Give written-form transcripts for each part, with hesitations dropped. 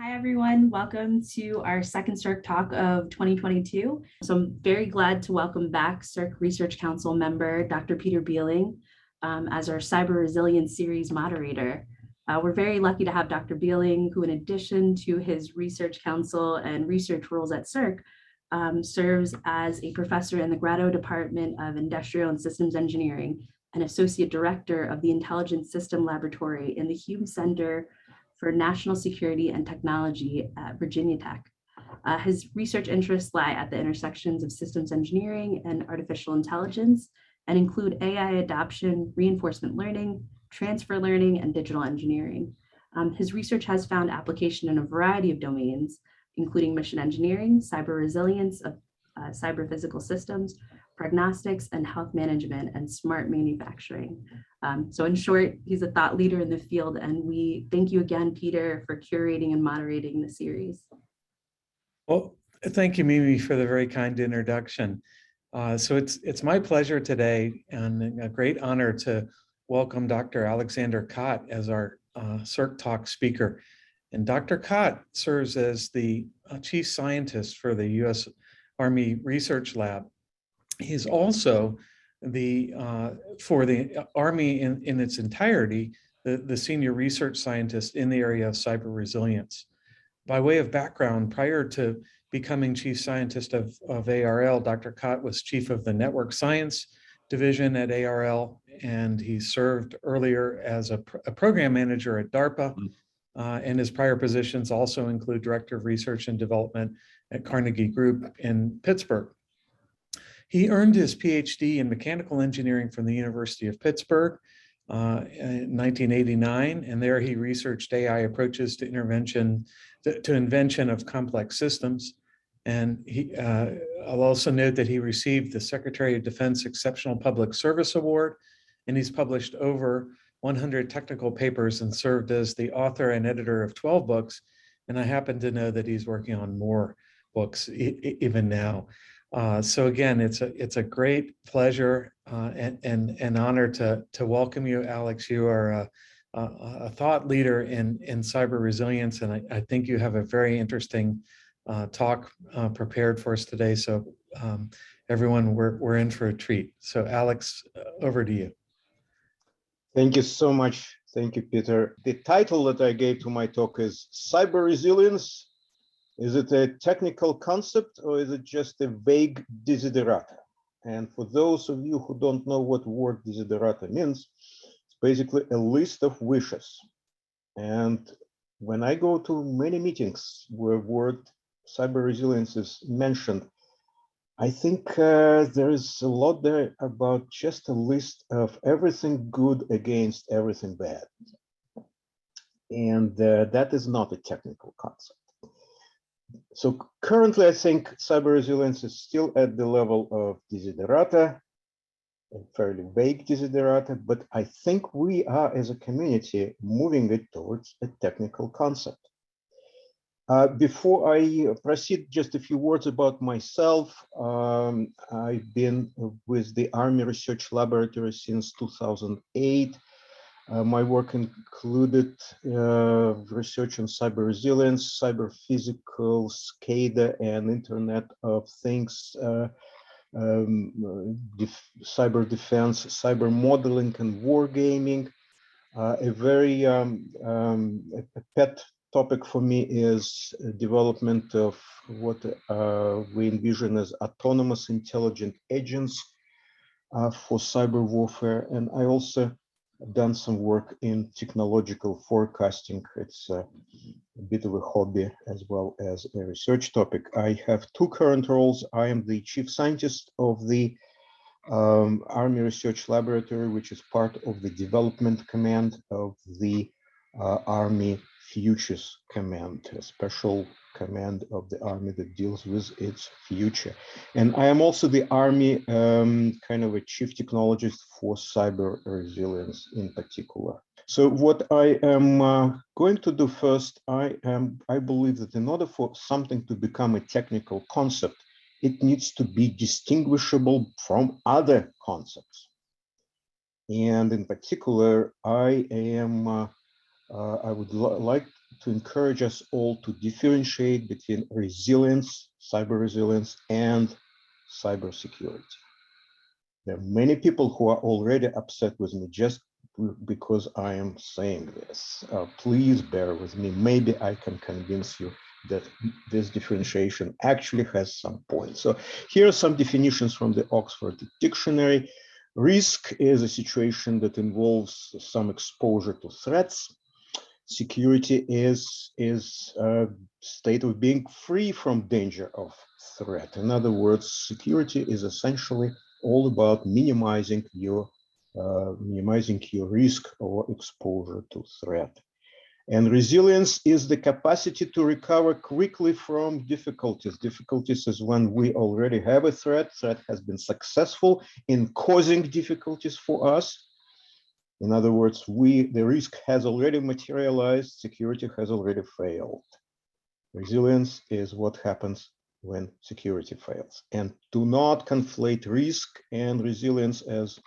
Hi, everyone. Welcome to our second SERC talk of 2022. So I'm very glad to welcome back SERC Research Council member, Dr. Peter Beeling, as our Cyber Resilience Series moderator. We're very lucky to have Dr. Beeling, who in addition to his research council and research roles at SERC, serves as a professor in the Grado Department of Industrial and Systems Engineering and Associate Director of the Intelligence System Laboratory in the Hume Center for National Security and Technology at Virginia Tech. His research interests lie at the intersections of systems engineering and artificial intelligence and include AI adoption, reinforcement learning, transfer learning, and digital engineering. His research has found application in a variety of domains, including mission engineering, cyber resilience of cyber physical systems, prognostics, and health management, and smart manufacturing. So in short, he's a thought leader in the field, and we thank you again, Peter, for curating and moderating the series. Well, thank you, Mimi, for the very kind introduction. So it's my pleasure today and a great honor to welcome Dr. Alexander Kott as our SERC Talk speaker. And Dr. Kott serves as the chief scientist for the U.S. Army Research Lab. He's also for the Army in its entirety, the senior research scientist in the area of cyber resilience. By way of background, prior to becoming chief scientist of ARL, Dr. Kott was chief of the network science division at ARL, and he served earlier as a program manager at DARPA. And his prior positions also include director of research and development at Carnegie Group in Pittsburgh. He earned his PhD in mechanical engineering from the University of Pittsburgh in 1989, and there he researched AI approaches to invention of complex systems. And I'll also note that he received the Secretary of Defense Exceptional Public Service Award, and he's published over 100 technical papers and served as the author and editor of 12 books. And I happen to know that he's working on more books even now. So again, it's a great pleasure and honor to welcome you, Alex. You are a thought leader in cyber resilience, and I think you have a very interesting talk prepared for us today. So everyone, we're in for a treat. So Alex, over to you. Thank you so much. Thank you, Peter. The title that I gave to my talk is Cyber Resilience. Is it a technical concept or is it just a vague desiderata? And for those of you who don't know what word desiderata means, it's basically a list of wishes. And when I go to many meetings where word cyber resilience is mentioned, I think there is a lot there about just a list of everything good against everything bad. And that is not a technical concept. So currently, I think cyber resilience is still at the level of desiderata, a fairly vague desiderata, but I think we are, as a community, moving it towards a technical concept. Before I proceed, just a few words about myself. I've been with the Army Research Laboratory since 2008. My work included research on cyber resilience, cyber physical, SCADA, and Internet of Things, cyber defense, cyber modeling, and wargaming. A very a pet topic for me is development of what we envision as autonomous intelligent agents for cyber warfare, and I also done some work in technological forecasting. It's a bit of a hobby as well as a research topic. I have two current roles. I am the chief scientist of the Army Research Laboratory, which is part of the development command of the Army Futures Command, a special command of the Army that deals with its future. And I am also the Army kind of a chief technologist for cyber resilience in particular. So what I am going to do first, I believe that in order for something to become a technical concept, it needs to be distinguishable from other concepts. And in particular, I would like to encourage us all to differentiate between resilience, cyber resilience, and cybersecurity. There are many people who are already upset with me just because I am saying this. Please bear with me. Maybe I can convince you that this differentiation actually has some points. So here are some definitions from the Oxford Dictionary. Risk is a situation that involves some exposure to threats. Security is a state of being free from danger of threat. In other words, security is essentially all about minimizing your risk or exposure to threat. And resilience is the capacity to recover quickly from difficulties. Difficulties is when we already have a threat. Threat has been successful in causing difficulties for us. In other words, the risk has already materialized, security has already failed. Resilience is what happens when security fails. And do not conflate risk and resilience as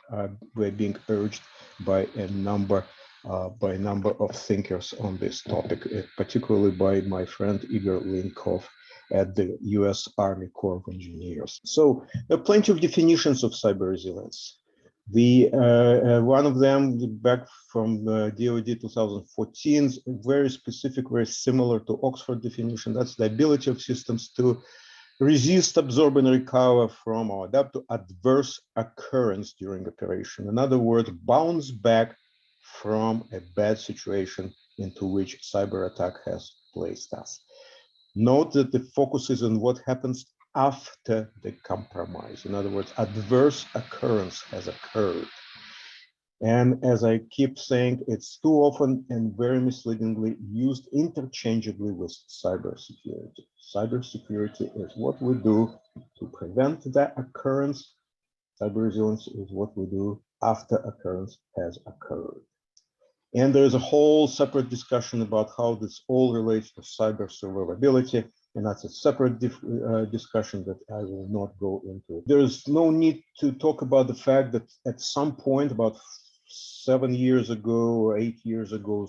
we're being urged by a number of thinkers on this topic, particularly by my friend Igor Linkov at the US Army Corps of Engineers. So there are plenty of definitions of cyber resilience. One of them back from DoD 2014, very specific, very similar to Oxford definition. That's the ability of systems to resist, absorb, and recover from or adapt to adverse occurrence during operation. In other words, bounce back from a bad situation into which cyber attack has placed us. Note that the focus is on what happens after the compromise. In other words, adverse occurrence has occurred. And as I keep saying, it's too often and very misleadingly used interchangeably with cybersecurity. Cybersecurity is what we do to prevent that occurrence. Cyber resilience is what we do after occurrence has occurred. And there's a whole separate discussion about how this all relates to cyber survivability. And that's a separate discussion that I will not go into. There's no need to talk about the fact that at some point, about 7 years ago or 8 years ago,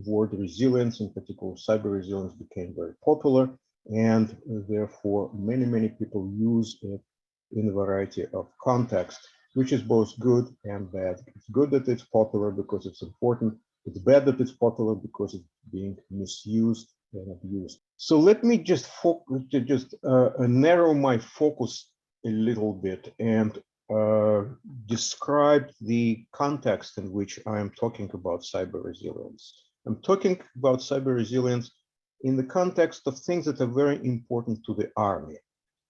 word resilience, in particular cyber resilience, became very popular. And therefore, many people use it in a variety of contexts, which is both good and bad. It's good that it's popular because it's important. It's bad that it's popular because it's being misused and abused. So let me just narrow my focus a little bit and describe the context in which I am talking about cyber resilience. I'm talking about cyber resilience in the context of things that are very important to the Army.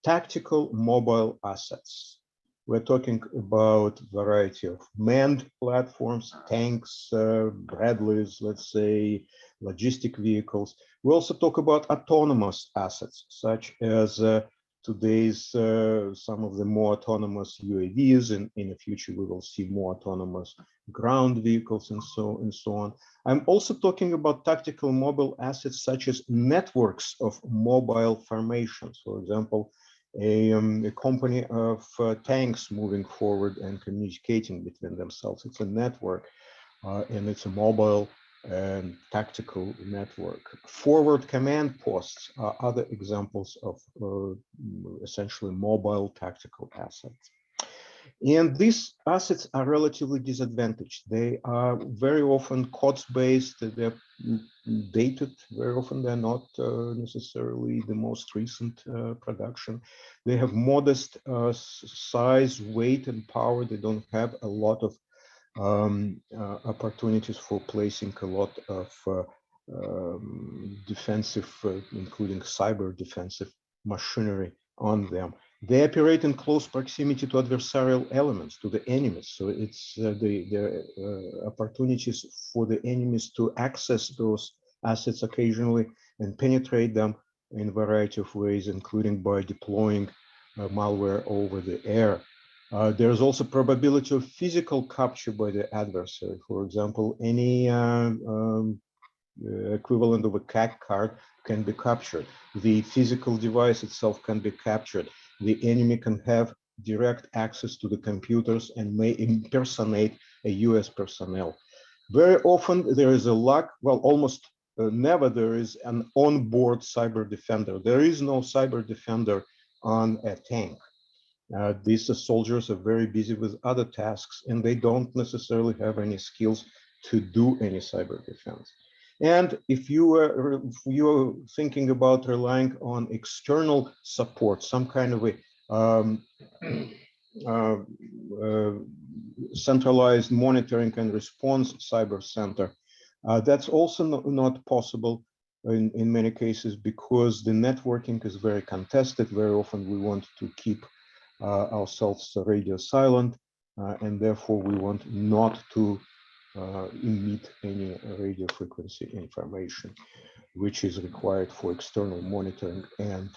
Tactical mobile assets. We're talking about a variety of manned platforms, tanks, Bradleys, let's say, logistic vehicles. We also talk about autonomous assets, such as today's some of the more autonomous UAVs, and in the future we will see more autonomous ground vehicles and so on. I'm also talking about tactical mobile assets such as networks of mobile formations. For example, a company of tanks moving forward and communicating between themselves. It's a network and it's a mobile and tactical network. Forward command posts are other examples of essentially mobile tactical assets. And these assets are relatively disadvantaged. They are very often COTS-based, they're dated, very often they're not necessarily the most recent production. They have modest size, weight, and power. They don't have a lot of opportunities for placing a lot of defensive, including cyber defensive machinery on them. They operate in close proximity to adversarial elements, to the enemies. So it's the opportunities for the enemies to access those assets occasionally and penetrate them in a variety of ways, including by deploying malware over the air. There's also probability of physical capture by the adversary. For example, any equivalent of a CAC card can be captured. The physical device itself can be captured. The enemy can have direct access to the computers and may impersonate a US personnel. Very often there is a lack, well, almost never there is an onboard cyber defender. There is no cyber defender on a tank. These soldiers are very busy with other tasks, and they don't necessarily have any skills to do any cyber defense. And if you're thinking about relying on external support, some kind of a centralized monitoring and response cyber center, that's also not possible in many cases, because the networking is very contested. Very often we want to keep ourselves radio silent, and therefore we want not to emit any radio frequency information, which is required for external monitoring and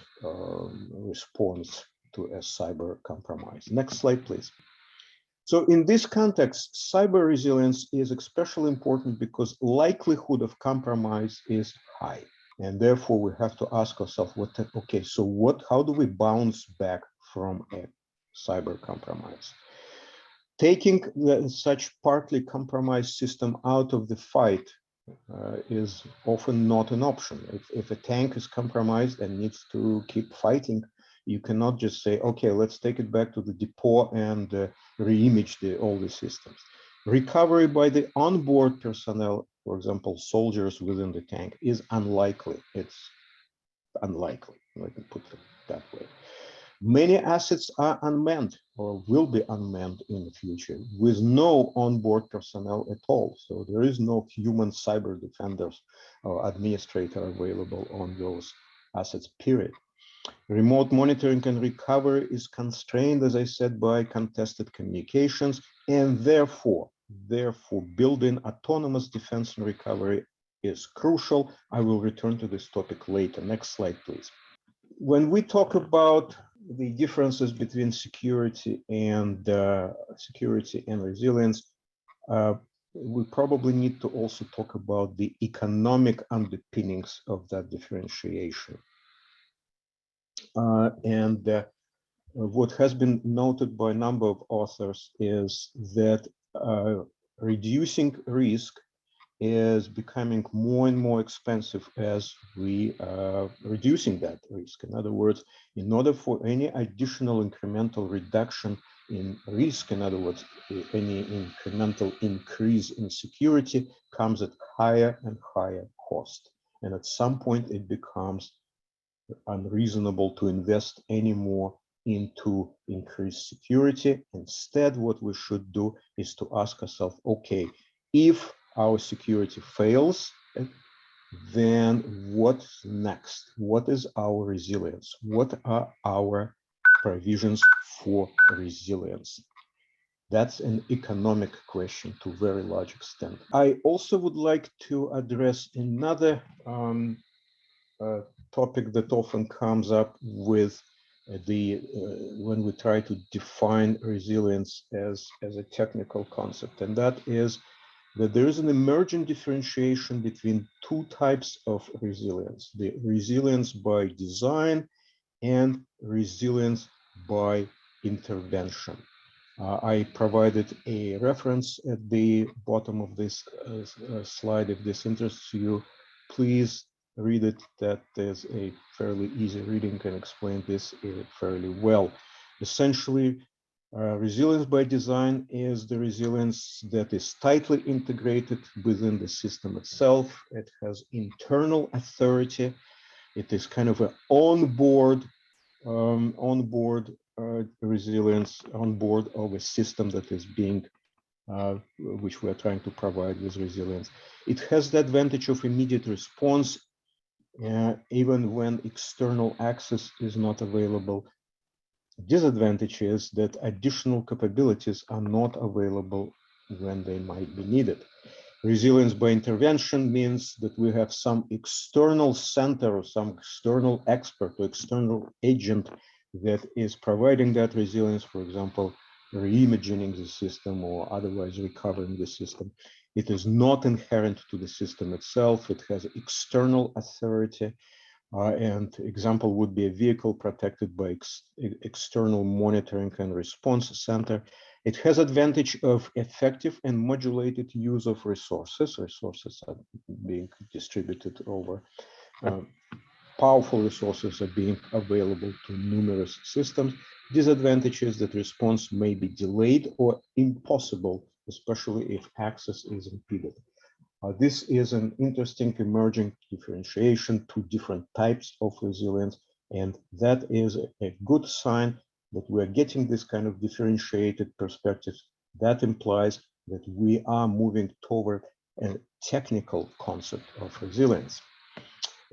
response to a cyber compromise. Next slide, please. So in this context, cyber resilience is especially important because likelihood of compromise is high. And therefore we have to ask ourselves, how do we bounce back from a cyber compromise? Taking such partly compromised system out of the fight is often not an option. If a tank is compromised and needs to keep fighting, you cannot just say, okay, let's take it back to the depot and re-image all the systems. Recovery by the onboard personnel, for example, soldiers within the tank, is unlikely. It's unlikely, let me put it that way. Many assets are unmanned or will be unmanned in the future with no onboard personnel at all. So there is no human cyber defenders or administrator available on those assets, period. Remote monitoring and recovery is constrained, as I said, by contested communications, and therefore building autonomous defense and recovery is crucial. I will return to this topic later. Next slide, please. When we talk about the differences between security and resilience, we probably need to also talk about the economic underpinnings of that differentiation. What has been noted by a number of authors is that reducing risk is becoming more and more expensive as we are reducing that risk. In other words, in order for any additional incremental reduction in risk, in other words, any incremental increase in security comes at higher and higher cost. And at some point it becomes unreasonable to invest any more into increased security. Instead, what we should do is to ask ourselves, okay, if our security fails, then what's next? What is our resilience? What are our provisions for resilience? That's an economic question to a very large extent. I also would like to address another topic that often comes up with when we try to define resilience as a technical concept, and that is that there is an emergent differentiation between two types of resilience: the resilience by design and resilience by intervention. I provided a reference at the bottom of this slide. If this interests you, please read it. That is a fairly easy reading, can explain this fairly well. Essentially, resilience by design is the resilience that is tightly integrated within the system itself. It has internal authority. It is kind of an onboard resilience on board of a system that is being which we are trying to provide with resilience. It has the advantage of immediate response even when external access is not available. Disadvantage is that additional capabilities are not available when they might be needed. Resilience by intervention means that we have some external center or some external expert or external agent that is providing that resilience, for example, reimagining the system or otherwise recovering the system. It is not inherent to the system itself. It has external authority. And example would be a vehicle protected by external monitoring and response center. It has advantage of effective and modulated use of resources. Resources are being distributed over powerful resources are being available to numerous systems. Disadvantage is that response may be delayed or impossible, especially if access is impeded. This is an interesting emerging differentiation to different types of resilience, and that is a good sign that we're getting this kind of differentiated perspective. That implies that we are moving toward a technical concept of resilience.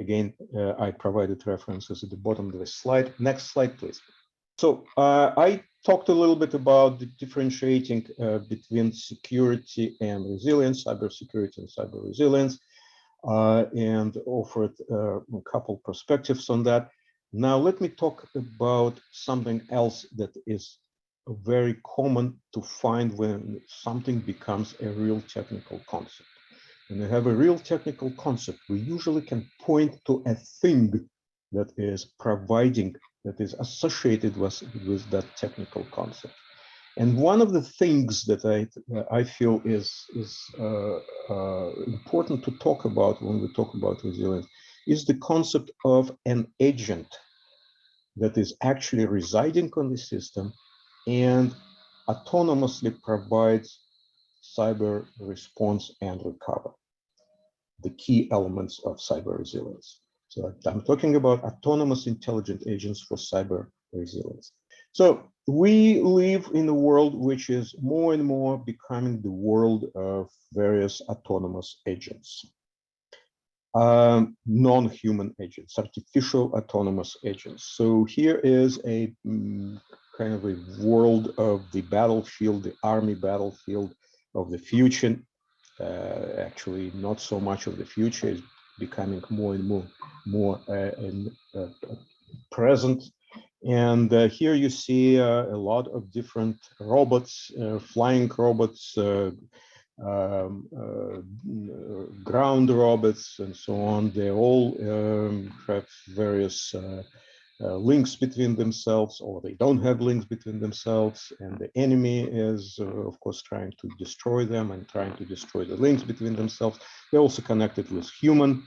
Again, I provided references at the bottom of the slide. Next slide, please. So I talked a little bit about the differentiating between security and resilience, cybersecurity and cyber resilience, and offered a couple perspectives on that. Now, let me talk about something else that is very common to find when something becomes a real technical concept. When we have a real technical concept, we usually can point to a thing that is providing, that is associated with that technical concept. And one of the things that I feel is important to talk about when we talk about resilience is the concept of an agent that is actually residing on the system and autonomously provides cyber response and recovery, the key elements of cyber resilience. So I'm talking about autonomous intelligent agents for cyber resilience. So we live in a world which is more and more becoming the world of various autonomous agents, non-human agents, artificial autonomous agents. So here is a kind of a world of the battlefield, the army battlefield of the future. Actually, not so much of the future, is becoming more and more present. And here you see a lot of different robots, flying robots, ground robots, and so on. They all have various links between themselves, or they don't have links between themselves, and the enemy is of course trying to destroy them and trying to destroy the links between themselves. They're also connected with human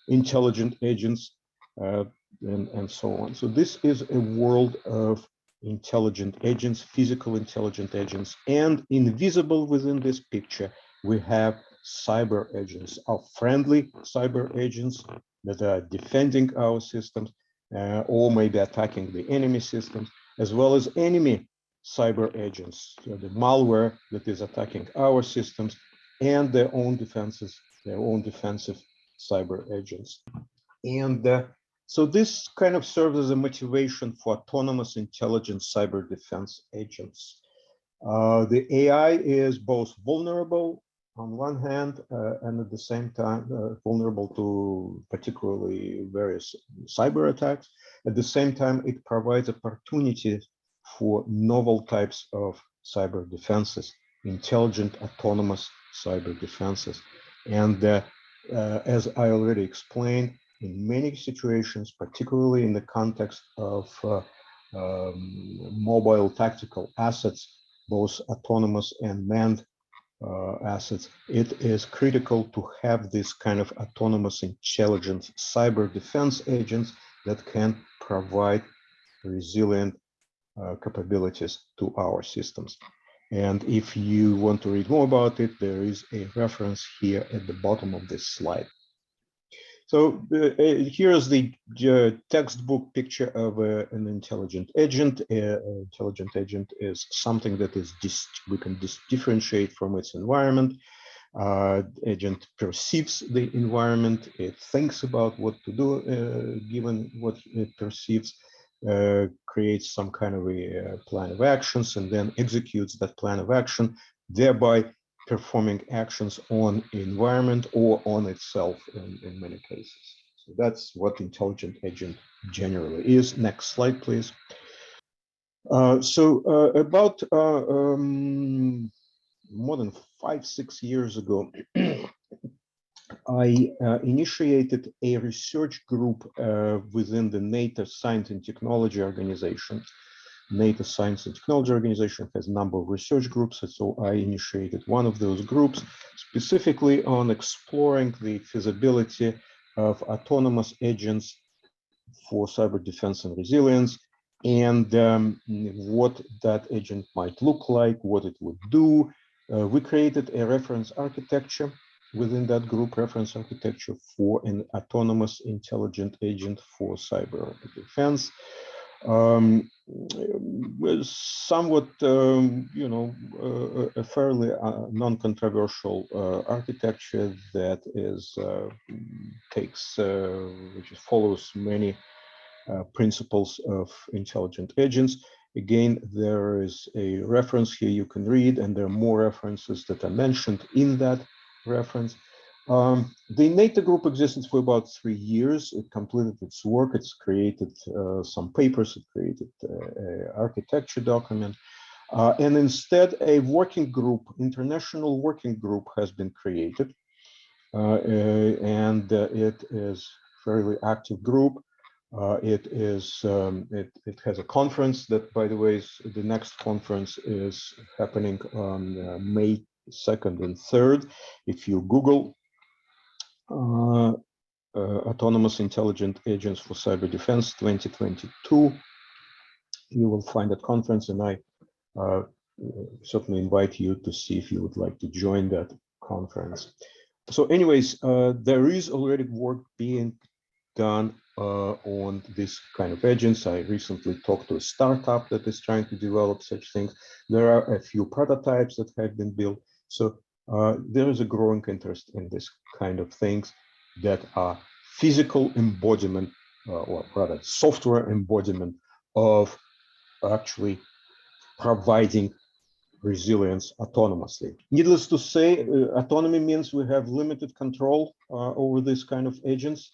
intelligent agents and so on. So this is a world of intelligent agents, physical intelligent agents, and invisible within this picture we have cyber agents, our friendly cyber agents that are defending our systems, or maybe attacking the enemy systems, as well as enemy cyber agents, so the malware that is attacking our systems, and their own defenses, their own defensive cyber agents. And so this kind of serves as a motivation for autonomous intelligent cyber defense agents. The AI is both vulnerable on one hand, and at the same time vulnerable to particularly various cyber attacks. At the same time, it provides opportunities for novel types of cyber defenses, intelligent, autonomous cyber defenses. And as I already explained, in many situations, particularly in the context of mobile tactical assets, both autonomous and manned assets, it is critical to have this kind of autonomous intelligence cyber defense agents that can provide resilient capabilities to our systems. And if you want to read more about it, there is a reference here at the bottom of this slide. So here's the textbook picture of an intelligent agent. An intelligent agent is something that is we can differentiate from its environment. Agent perceives the environment. It thinks about what to do given what it perceives, creates some kind of a plan of actions, and then executes that plan of action, thereby performing actions on environment or on itself in many cases. So that's what intelligent agent generally is. Next slide, please. About more than 5-6 years ago, I initiated a research group within the NATO Science and Technology Organization NATO Science and Technology Organization has a number of research groups, and so I initiated one of those groups specifically on exploring the feasibility of autonomous agents for cyber defense and resilience, and what that agent might look like, what it would do. We created a reference architecture within that group, reference architecture for an autonomous intelligent agent for cyber defense. Somewhat, a fairly non-controversial architecture that which follows many principles of intelligent agents. Again, there is a reference here you can read, and there are more references that are mentioned in that reference. The NATO group existed for about 3 years. It completed its work. It's created some papers. It created an architecture document. And instead, a working group, international working group, has been created. And it is a fairly active group. It has a conference that, by the way, the next conference is happening on May 2nd and 3rd. If you Google Autonomous Intelligent Agents for Cyber Defense 2022, you will find that conference, and I certainly invite you to see if you would like to join that conference. So anyways, there is already work being done on this kind of agents. I recently talked to a startup that is trying to develop such things. There are a few prototypes that have been built. So there is a growing interest in this kind of things that are physical embodiment, or rather software embodiment of actually providing resilience autonomously. Needless to say, autonomy means we have limited control over this kind of agents.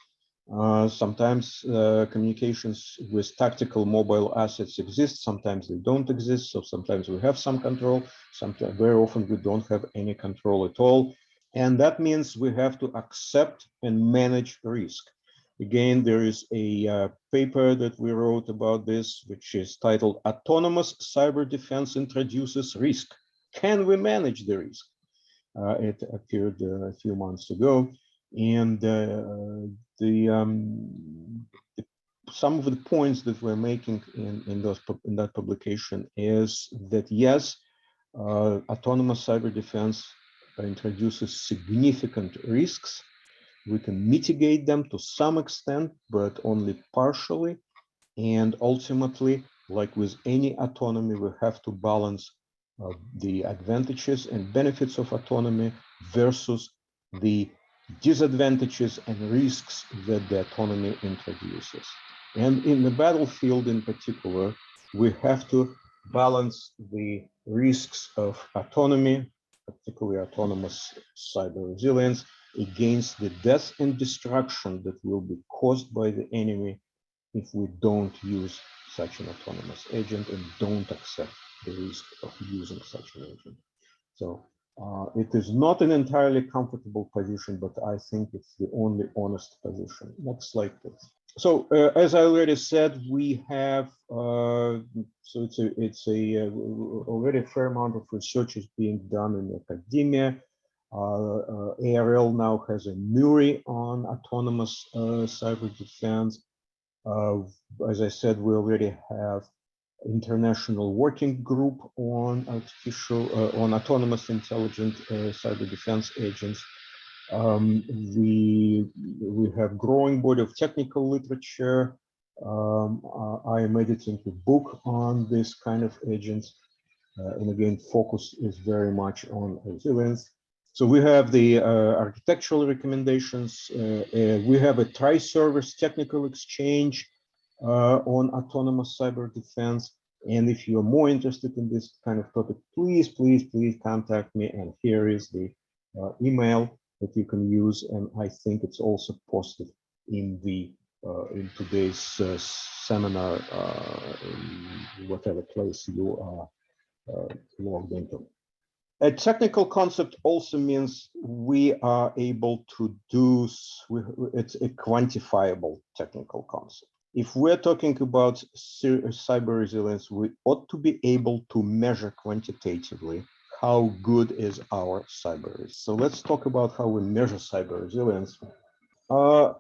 Sometimes communications with tactical mobile assets exist, sometimes they don't exist, so sometimes we have some control, sometimes, very often we don't have any control at all, and that means we have to accept and manage risk. Again, there is a paper that we wrote about this, which is titled "Autonomous Cyber Defense Introduces Risk. Can we manage the risk?" It appeared a few months ago, and some of the points that we're making in that publication is that yes, autonomous cyber defense introduces significant risks. We can mitigate them to some extent, but only partially. And ultimately, like with any autonomy, we have to balance the advantages and benefits of autonomy versus the disadvantages and risks that the autonomy introduces. And in the battlefield in particular, we have to balance the risks of autonomy, particularly autonomous cyber resilience, against the death and destruction that will be caused by the enemy if we don't use such an autonomous agent and don't accept the risk of using such an agent. So it is not an entirely comfortable position, but I think it's the only honest position. Next slide, please. So as I already said, we have already a fair amount of research is being done in academia. ARL now has a MURI on autonomous cyber defense. As I said, we already have international working group on autonomous intelligent cyber defense agents. We have growing body of technical literature. I am editing a book on this kind of agents, and again, focus is very much on resilience. So we have the architectural recommendations. We have a tri-service technical exchange on autonomous cyber defense. And if you're more interested in this kind of topic, please contact me. And here is the email that you can use. And I think it's also posted in the in today's seminar, in whatever place you are logged into. A technical concept also means we are able to do, it's a quantifiable technical concept. if we're talking about cyber resilience, we ought to be able to measure quantitatively how good is our cyber resilience. So let's talk about how we measure cyber resilience.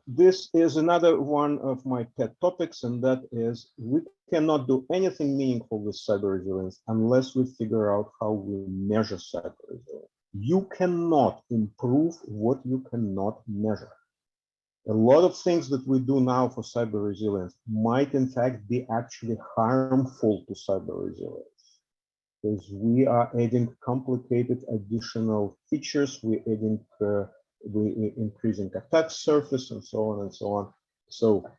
This is another one of my pet topics, and that is we cannot do anything meaningful with cyber resilience unless we figure out how we measure cyber resilience. You cannot improve what you cannot measure. A lot of things that we do now for cyber resilience might in fact be actually harmful to cyber resilience, because we are adding complicated additional features, we're increasing attack surface and so on and so on. So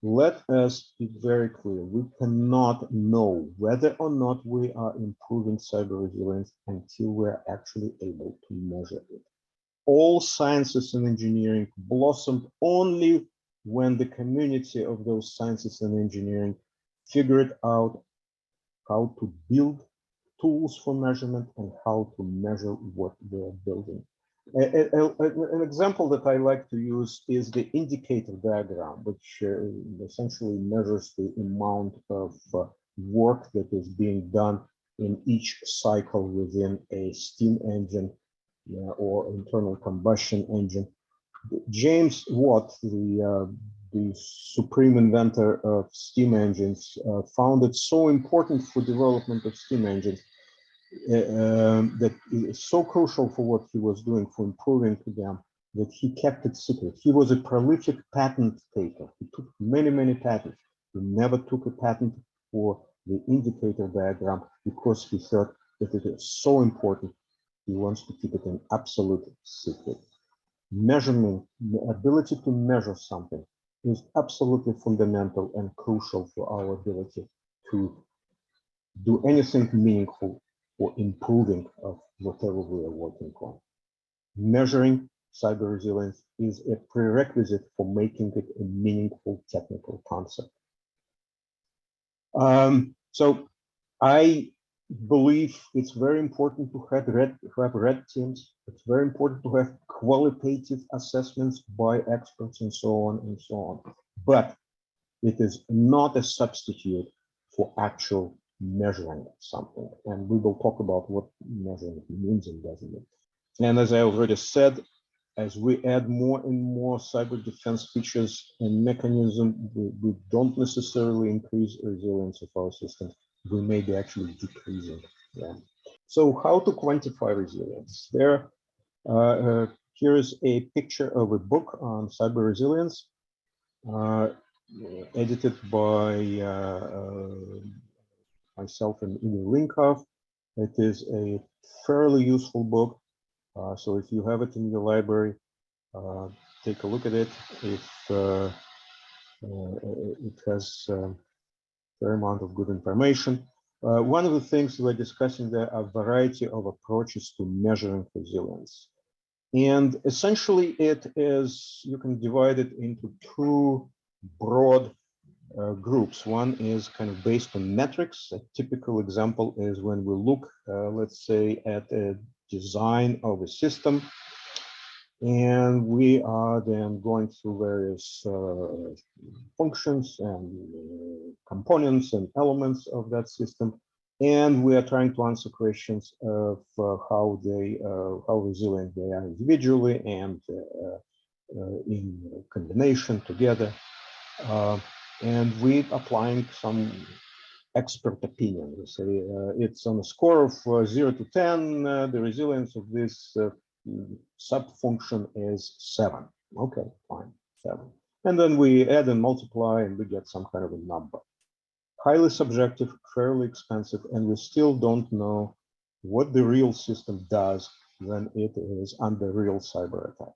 let us be very clear, we cannot know whether or not we are improving cyber resilience until we're actually able to measure it. All sciences and engineering blossomed only when the community of those sciences and engineering figured out how to build tools for measurement and how to measure what they're building. An example that I like to use is the indicator diagram, which essentially measures the amount of work that is being done in each cycle within a steam engine or internal combustion engine. James Watt, the supreme inventor of steam engines, found it so important for development of steam engines that is so crucial for what he was doing for improving them that he kept it secret. He was a prolific patent taker. He took many, many patents. He never took a patent for the indicator diagram because he thought that it is so important. He wants to keep it an absolute secret. Measurement, the ability to measure something is absolutely fundamental and crucial for our ability to do anything meaningful or improving of whatever we are working on. Measuring cyber resilience is a prerequisite for making it a meaningful technical concept. So I believe it's very important to have red teams. It's very important to have qualitative assessments by experts and so on and so on. But it is not a substitute for actual measuring something. And we will talk about what measuring means and doesn't mean. And as I already said, as we add more and more cyber defense features and mechanisms, we don't necessarily increase resilience of our systems. We may be actually decreasing them. So how to quantify resilience? Here is a picture of a book on cyber resilience, edited by myself and Igor Linkov. It is a fairly useful book. So if you have it in your library, take a look at it. It has a fair amount of good information. One of the things we're discussing there are a variety of approaches to measuring resilience. And essentially it is, you can divide it into two broad groups. One is kind of based on metrics. A typical example is when we look, let's say, at a design of a system, and we are then going through various functions and components and elements of that system, and we are trying to answer questions of how resilient they are individually and in combination together. And we're applying some expert opinion. We say it's on a score of 0 to 10, the resilience of this sub-function is 7. Okay, fine, 7. And then we add and multiply and we get some kind of a number. Highly subjective, fairly expensive, and we still don't know what the real system does when it is under real cyber attack.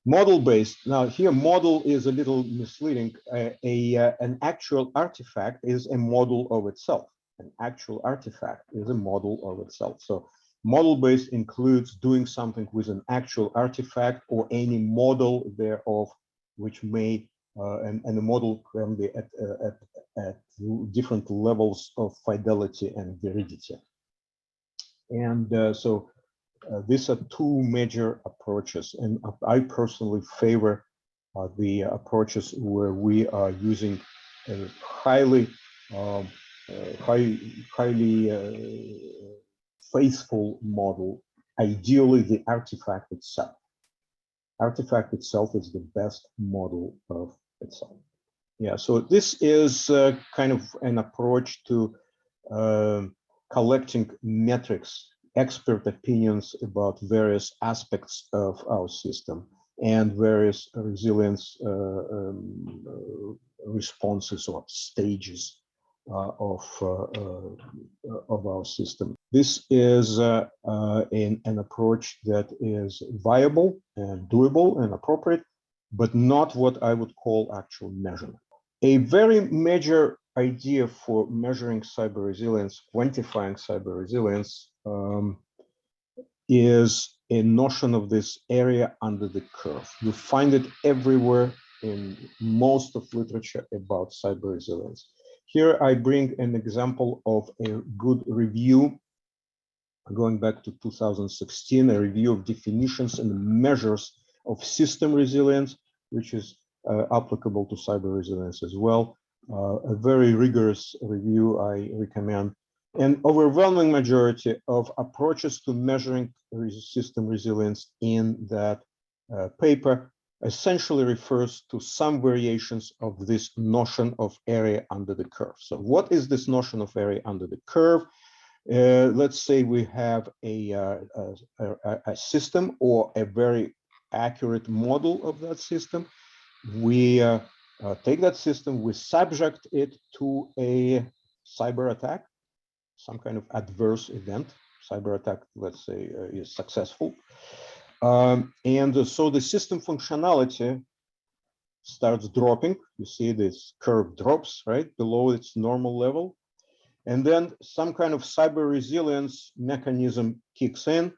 Model-based, now here model is a little misleading. An actual artifact is a model of itself. An actual artifact is a model of itself. So model-based includes doing something with an actual artifact or any model thereof, which may, and the model can be at different levels of fidelity and veridity. And these are two major approaches, and I personally favor are the approaches where we are using a highly faithful model, ideally the artifact itself. Artifact itself is the best model of itself. Yeah, so this is kind of an approach to collecting metrics, expert opinions about various aspects of our system and various resilience responses or stages of our system. This is an approach that is viable and doable and appropriate, but not what I would call actual measurement. A very major idea for measuring cyber resilience, quantifying cyber resilience, is a notion of this area under the curve. You find it everywhere in most of literature about cyber resilience. Here I bring an example of a good review going back to 2016, a review of definitions and measures of system resilience, which is applicable to cyber resilience as well. A very rigorous review I recommend. An overwhelming majority of approaches to measuring system resilience in that paper essentially refers to some variations of this notion of area under the curve. So what is this notion of area under the curve? Let's say we have a system or a very accurate model of that system. We take that system, we subject it to a cyber attack, some kind of adverse event. Cyber attack, let's say, is successful. And so the system functionality starts dropping. You see this curve drops right below its normal level. And then some kind of cyber resilience mechanism kicks in,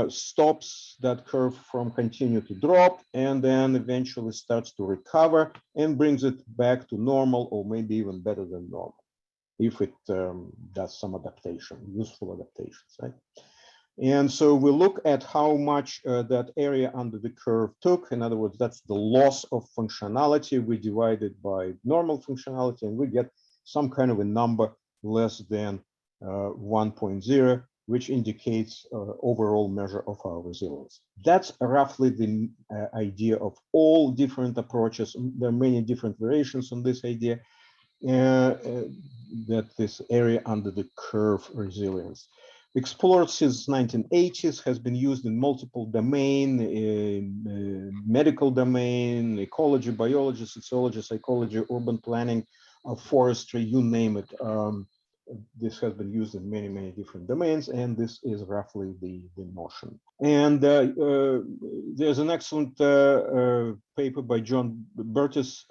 stops that curve from continue to drop, and then eventually starts to recover and brings it back to normal, or maybe even better than normal, if it does some adaptation, useful adaptations, right? And so we look at how much that area under the curve took. In other words, that's the loss of functionality. We divide it by normal functionality, and we get some kind of a number less than 1.0, which indicates overall measure of our resilience. That's roughly the idea of all different approaches. There are many different variations on this idea, that this area under the curve resilience. Explored since 1980s, has been used in multiple domains, medical domain, ecology, biology, sociology, psychology, urban planning, forestry, you name it. This has been used in many, many different domains, and this is roughly the notion. And there's an excellent paper by John Burtis,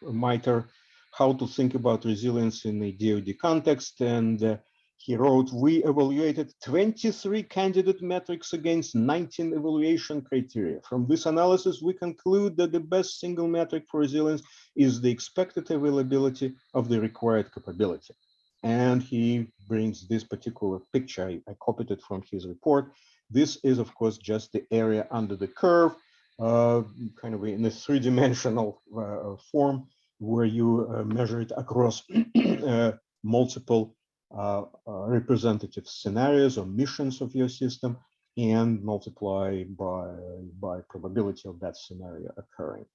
MITRE, How to Think About Resilience in a DoD Context, and he wrote, we evaluated 23 candidate metrics against 19 evaluation criteria. From this analysis, we conclude that the best single metric for resilience is the expected availability of the required capability. And he brings this particular picture. I copied it from his report. This is, of course, just the area under the curve, kind of in a three-dimensional form, where you measure it across multiple representative scenarios or missions of your system and multiply by probability of that scenario occurring.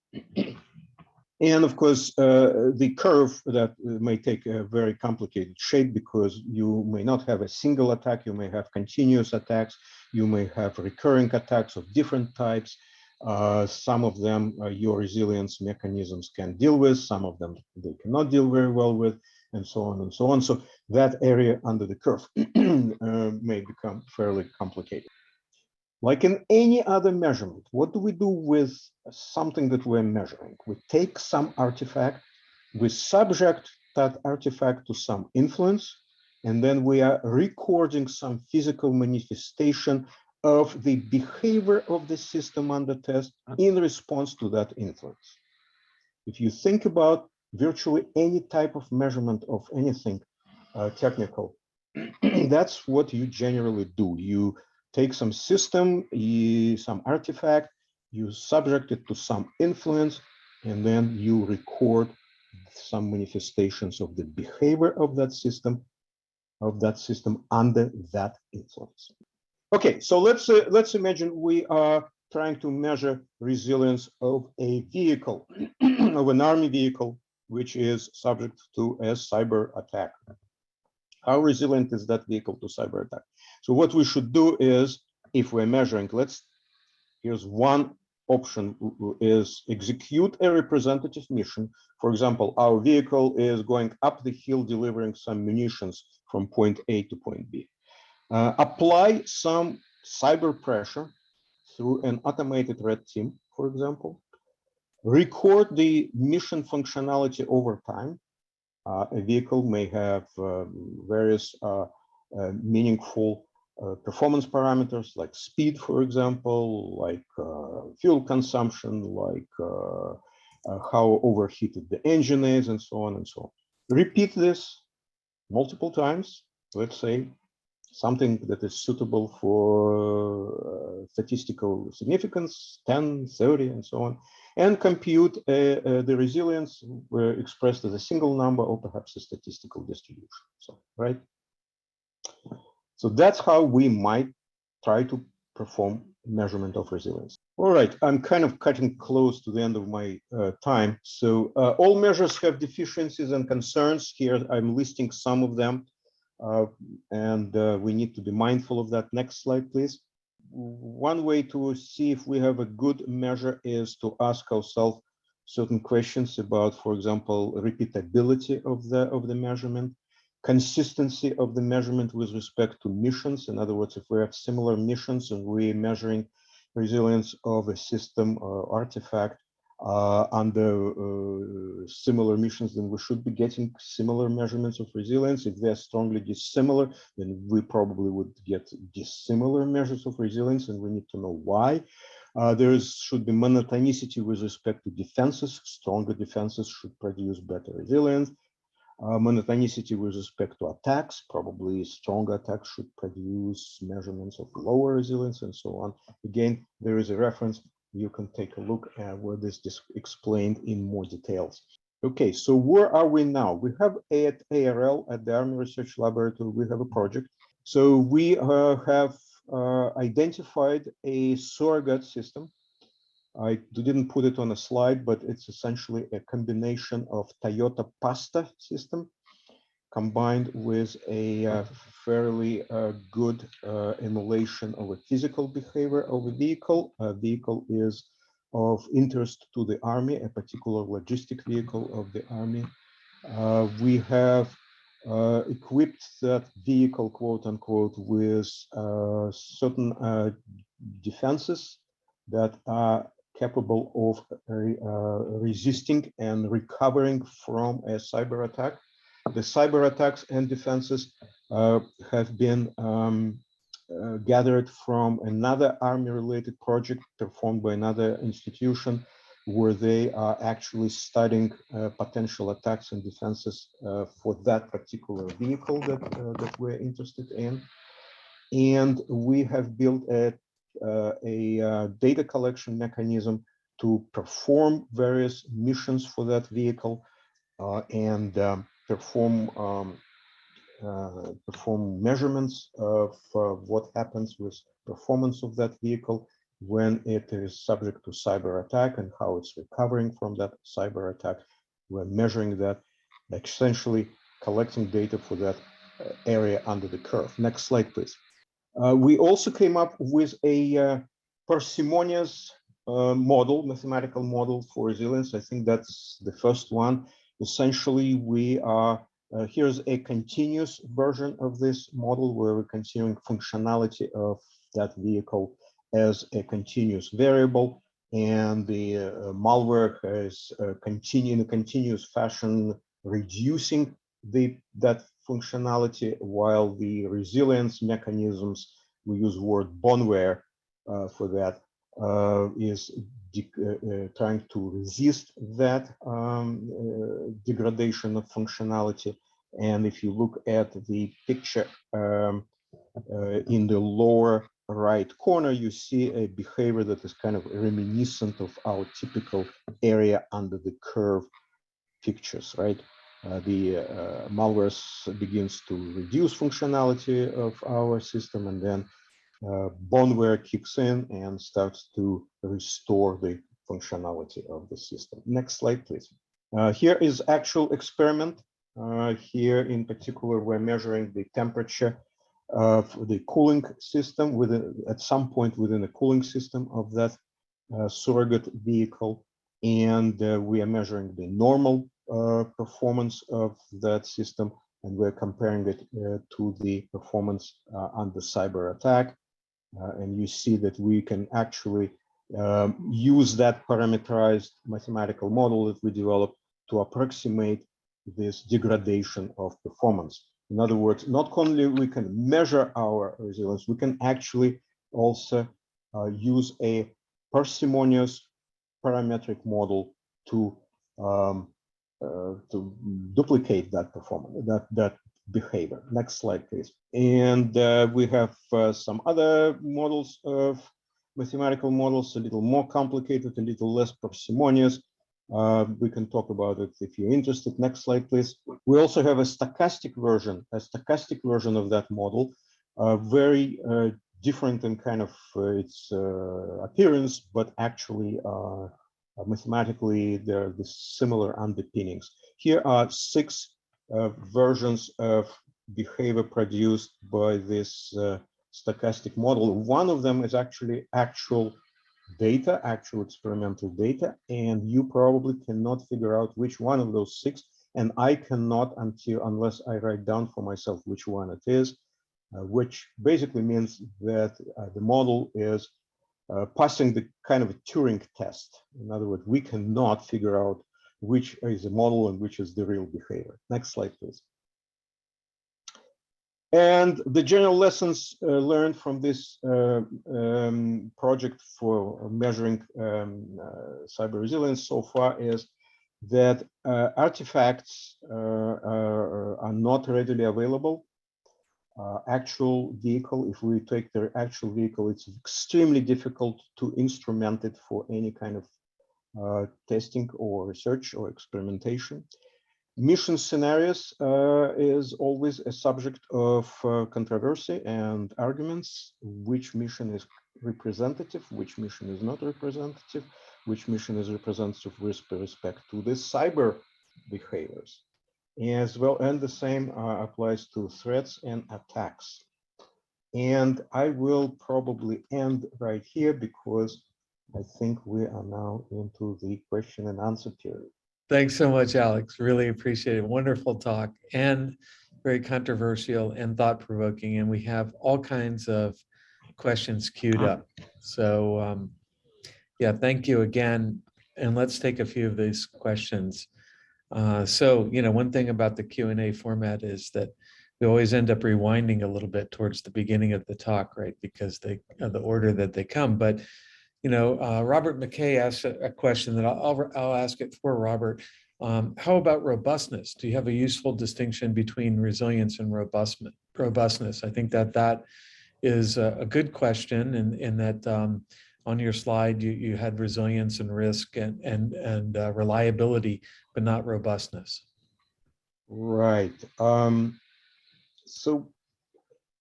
And of course, the curve that may take a very complicated shape, because you may not have a single attack, you may have continuous attacks, you may have recurring attacks of different types. Some of them your resilience mechanisms can deal with, some of them they cannot deal very well with, and so on and so on. So that area under the curve may become fairly complicated. Like in any other measurement, what do we do with something that we're measuring? We take some artifact, we subject that artifact to some influence, and then we are recording some physical manifestation of the behavior of the system under test in response to that influence. If you think about virtually any type of measurement of anything technical, that's what you generally do. You take some system, some artifact, you subject it to some influence, and then you record some manifestations of the behavior of that system under that influence. Okay, so let's imagine we are trying to measure resilience of a vehicle, of an army vehicle, which is subject to a cyber attack. How resilient is that vehicle to cyber attack? So what we should do is, if we're measuring, here's one option is execute a representative mission. For example, our vehicle is going up the hill delivering some munitions from point A to point B. Apply some cyber pressure through an automated red team, for example. Record the mission functionality over time. A vehicle may have various meaningful performance parameters like speed, for example, like fuel consumption, like how overheated the engine is, and so on and so on. Repeat this multiple times, let's say something that is suitable for statistical significance, 10, 30, and so on, and compute the resilience expressed as a single number or perhaps a statistical distribution. So, right? So that's how we might try to perform measurement of resilience. All right, I'm kind of cutting close to the end of my time. So all measures have deficiencies and concerns. Here I'm listing some of them. And we need to be mindful of that. Next slide, please. One way to see if we have a good measure is to ask ourselves certain questions about, for example, repeatability of the measurement, consistency of the measurement with respect to missions. In other words, if we have similar missions and we're measuring resilience of a system or artifact under similar missions, then we should be getting similar measurements of resilience. If they're strongly dissimilar, then we probably would get dissimilar measures of resilience, and we need to know why. There should be monotonicity with respect to defenses. Stronger defenses should produce better resilience. Monotonicity with respect to attacks, probably stronger attacks should produce measurements of lower resilience, and so on. Again, there is a reference. You can take a look at where this is explained in more details. Okay, so where are we now? We have at ARL, at the Army Research Laboratory, we have a project. So we have identified a surrogate system. I didn't put it on a slide, but it's essentially a combination of Toyota Pasta system combined with a fairly good emulation of a physical behavior of a vehicle. A vehicle is of interest to the Army, a particular logistic vehicle of the Army. We have equipped that vehicle, quote unquote, with certain defenses that are capable of resisting and recovering from a cyber attack. The cyber attacks and defenses have been gathered from another Army-related project performed by another institution, where they are actually studying potential attacks and defenses for that particular vehicle that we're interested in. And we have built a data collection mechanism to perform various missions for that vehicle and perform measurements of what happens with performance of that vehicle when it is subject to cyber attack and how it's recovering from that cyber attack. We're measuring that, essentially collecting data for that area under the curve. Next slide, please. We also came up with a parsimonious model, mathematical model for resilience. I think that's the first one. Essentially, we are, here's a continuous version of this model where we're considering functionality of that vehicle as a continuous variable, and the malware is in a continuous fashion reducing that functionality, while the resilience mechanisms, we use word boneware for that, is trying to resist that degradation of functionality. And if you look at the picture in the lower right corner, you see a behavior that is kind of reminiscent of our typical area under the curve pictures, right? The malware begins to reduce functionality of our system, and then boneware kicks in and starts to restore the functionality of the system. Next slide, please. Here is actual experiment. Here in particular, we're measuring the temperature of the cooling system at some point within the cooling system of that surrogate vehicle. And we are measuring the normal performance of that system, and we're comparing it to the performance under cyber attack. And you see that we can actually use that parameterized mathematical model that we developed to approximate this degradation of performance. In other words, not only we can measure our resilience, we can actually also use a parsimonious parametric model to duplicate that performance, that behavior. Next slide, please. And we have some other models of mathematical models, a little more complicated, a little less parsimonious. We can talk about it if you're interested. Next slide, please. We also have a stochastic version of that model, very different in kind of its appearance, but actually mathematically they're the similar underpinnings. Here are 6 versions of behavior produced by this stochastic model. One of them is actually actual data, actual experimental data, and you probably cannot figure out which one of those 6, and I cannot unless I write down for myself which one it is, which basically means that the model is passing the kind of a Turing test. In other words, we cannot figure out which is a model and which is the real behavior. Next slide, please. And the general lessons learned from this project for measuring cyber resilience so far is that artifacts are not readily available. Actual vehicle, if we take the actual vehicle, it's extremely difficult to instrument it for any kind of testing or research or experimentation. Mission scenarios is always a subject of controversy and arguments. Which mission is representative, which mission is not representative, which mission is representative with respect to the cyber behaviors as well, and the same applies to threats and attacks. And I will probably end right here because I think we are now into the question and answer period. Thanks so much, Alex. Really appreciate it. Wonderful talk and very controversial and thought-provoking. And we have all kinds of questions queued up. So yeah, thank you again. And let's take a few of these questions. So, one thing about the Q&A format is that we always end up rewinding a little bit towards the beginning of the talk, right? Because the order that they come. But Robert McKay asked a question that I'll ask it for Robert. How about robustness? Do you have a useful distinction between resilience and robustness? I think that is a good question, in that on your slide you had resilience and risk and reliability, but not robustness. Right. So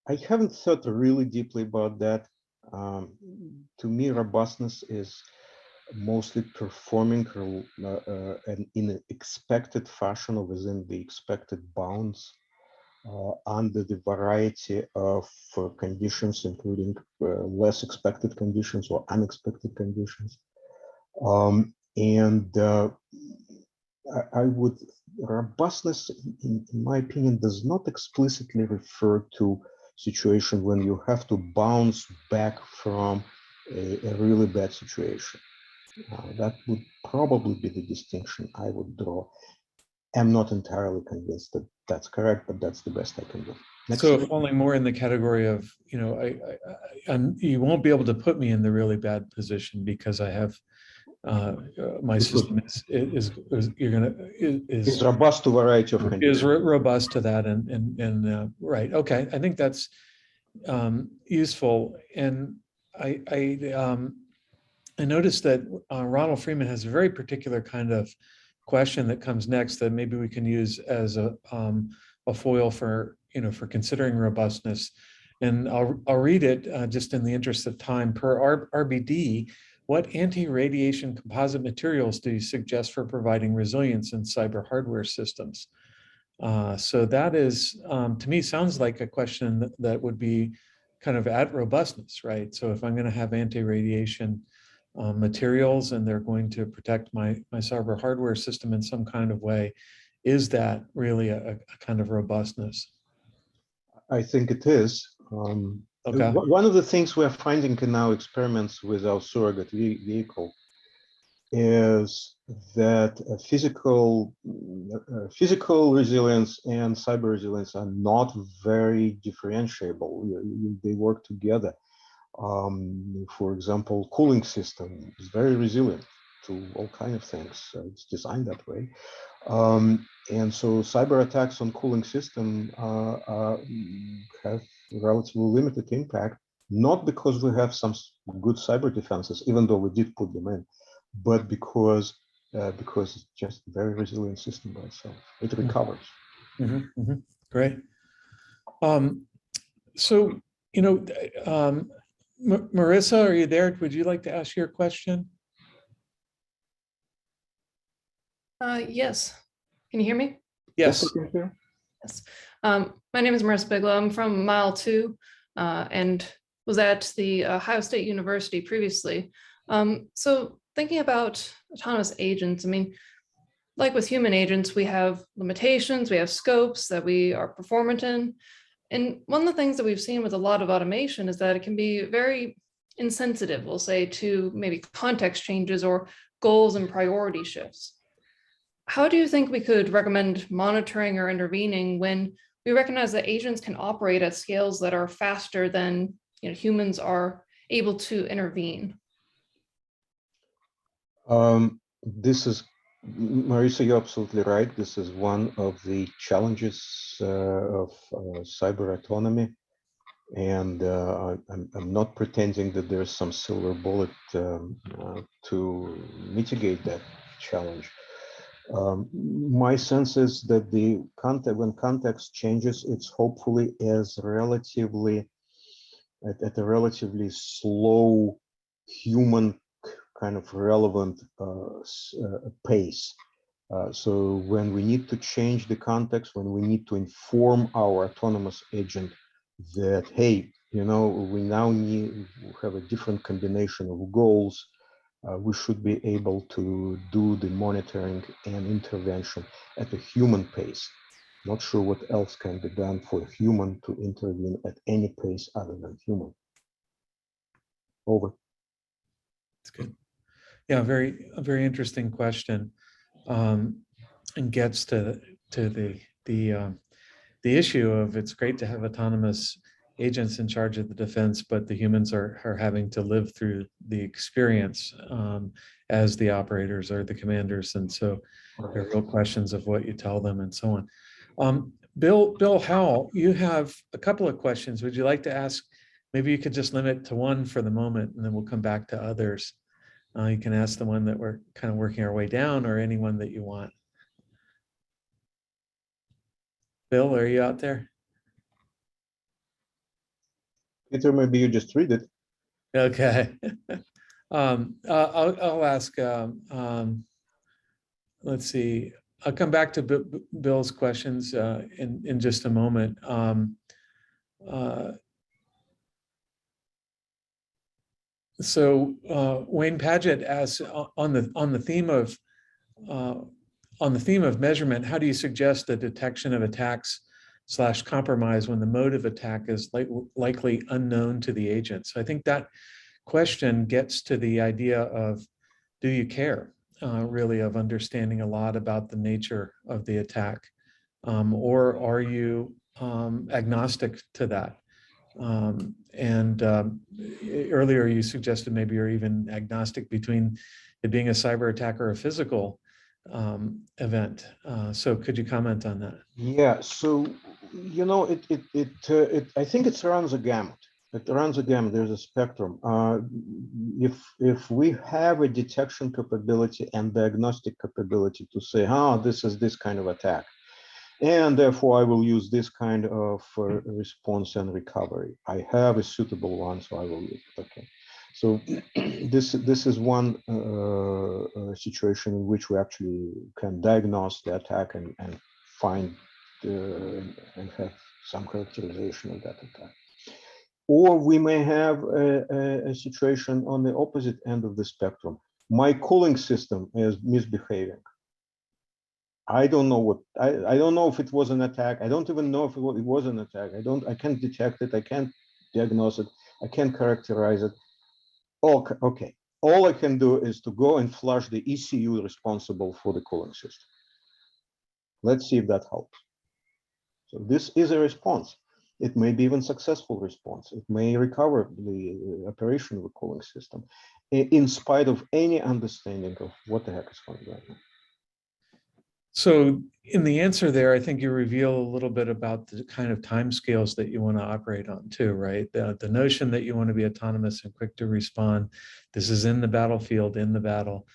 I haven't thought really deeply about that. To me, robustness is mostly performing in an expected fashion or within the expected bounds under the variety of conditions, including less expected conditions or unexpected conditions. Robustness, in my opinion, does not explicitly refer to situation when you have to bounce back from a really bad situation. That would probably be the distinction I would draw. I'm not entirely convinced that that's correct, but that's the best I can do. Next so falling more in the category of, you won't be able to put me in the really bad position because I have my system is robust to a variety of conditions. Is robust to that, and right. Okay, I think that's useful. And I noticed that Ronald Freeman has a very particular kind of question that comes next that maybe we can use as a foil for, for considering robustness. And I'll read it just in the interest of time. Per RBD, what anti-radiation composite materials do you suggest for providing resilience in cyber hardware systems? So that is, to me, sounds like a question that would be kind of at robustness, right? So if I'm going to have anti-radiation materials and they're going to protect my cyber hardware system in some kind of way, is that really a kind of robustness? I think it is. Okay. One of the things we're finding in our experiments with our surrogate vehicle is that physical resilience and cyber resilience are not very differentiable. They work together. For example, cooling system is very resilient to all kinds of things. It's designed that way. And so cyber attacks on cooling system have relatively limited impact, not because we have some good cyber defenses, even though we did put them in, but because it's just a very resilient system by itself. It recovers. Great. So, Marissa, are you there? Would you like to ask your question? Yes. Can you hear me? Yes. Yes. My name is Marissa Bigelow. I'm from Mile 2 and was at the Ohio State University previously. So thinking about autonomous agents, I mean, like with human agents, we have limitations, we have scopes that we are performant in. And one of the things that we've seen with a lot of automation is that it can be very insensitive, we'll say, to maybe context changes or goals and priority shifts. How do you think we could recommend monitoring or intervening when we recognize that agents can operate at scales that are faster than humans are able to intervene? This is, Marissa, you're absolutely right. This is one of the challenges of cyber autonomy. And I'm not pretending that there's some silver bullet to mitigate that challenge. My sense is that when context changes, it's hopefully at a relatively slow human kind of relevant pace. So when we need to change the context, when we need to inform our autonomous agent that, hey, we now have a different combination of goals, we should be able to do the monitoring and intervention at a human pace. Not sure what else can be done for a human to intervene at any pace other than human. Over. That's good. Yeah, a very interesting question, and gets to the issue of it's great to have autonomous agents in charge of the defense, but the humans are having to live through the experience as the operators or the commanders, and so there are real questions of what you tell them and so on. Bill Howell, you have a couple of questions. Would you like to ask? Maybe you could just limit to one for the moment, and then we'll come back to others. You can ask the one that we're kind of working our way down, or anyone that you want. Bill, are you out there? Peter, maybe you just read it. Okay. I'll ask. Let's see. I'll come back to Bill's questions in just a moment. So Wayne Paget asks, on the theme of measurement, how do you suggest the detection of attacks / compromise when the mode of attack is likely unknown to the agent? So I think that question gets to the idea of, do you care really, of understanding a lot about the nature of the attack, or are you agnostic to that? Earlier you suggested maybe you're even agnostic between it being a cyber attack or a physical event. So could you comment on that? Yeah, so I think it runs a gamut. It runs a gamut. There's a spectrum. If we have a detection capability and diagnostic capability to say, this is this kind of attack, and therefore I will use this kind of response and recovery. I have a suitable one, so I will use it. Okay. So this is one situation in which we actually can diagnose the attack and find and have some characterization of that attack. Or we may have a situation on the opposite end of the spectrum. My cooling system is misbehaving. I don't know what I don't know if it was an attack. I don't even know if it was an attack. I can't detect it. I can't diagnose it. I can't characterize it. Okay. All I can do is to go and flush the ECU responsible for the cooling system. Let's see if that helps. So this is a response. It may be even successful response. It may recover the operation of the cooling system in spite of any understanding of what the heck is going on. So in the answer there, I think you reveal a little bit about the kind of timescales that you want to operate on too, right? The notion that you want to be autonomous and quick to respond. This is in the battlefield, in the battle.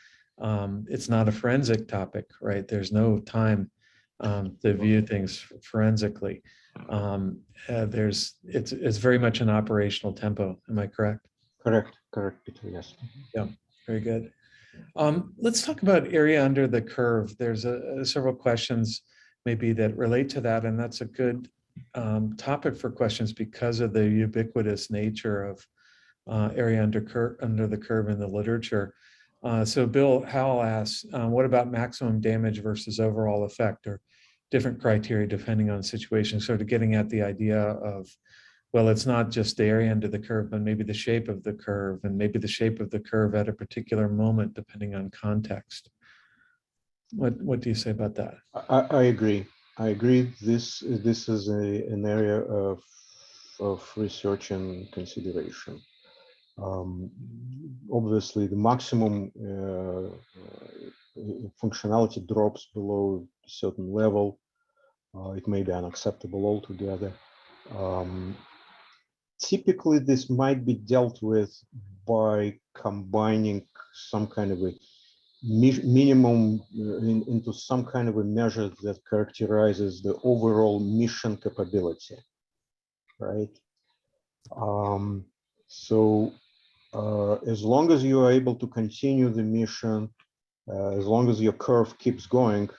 It's not a forensic topic, right? There's no time to view things forensically. It's very much an operational tempo. Am I correct? Correct, Peter, yes. Yeah, very good. Let's talk about area under the curve. There's several questions maybe that relate to that, and that's a good topic for questions because of the ubiquitous nature of area under the curve in the literature. So Bill Howell asks, what about maximum damage versus overall effect, or different criteria depending on situation, sort of getting at the idea of, well, it's not just the area under the curve, but maybe the shape of the curve, and maybe the shape of the curve at a particular moment, depending on context. What do you say about that? I agree. I agree. This is an area of research and consideration. Obviously, the maximum functionality drops below a certain level. It may be unacceptable altogether. Typically, this might be dealt with by combining some kind of a minimum into some kind of a measure that characterizes the overall mission capability, right? As long as you are able to continue the mission, as long as your curve keeps going,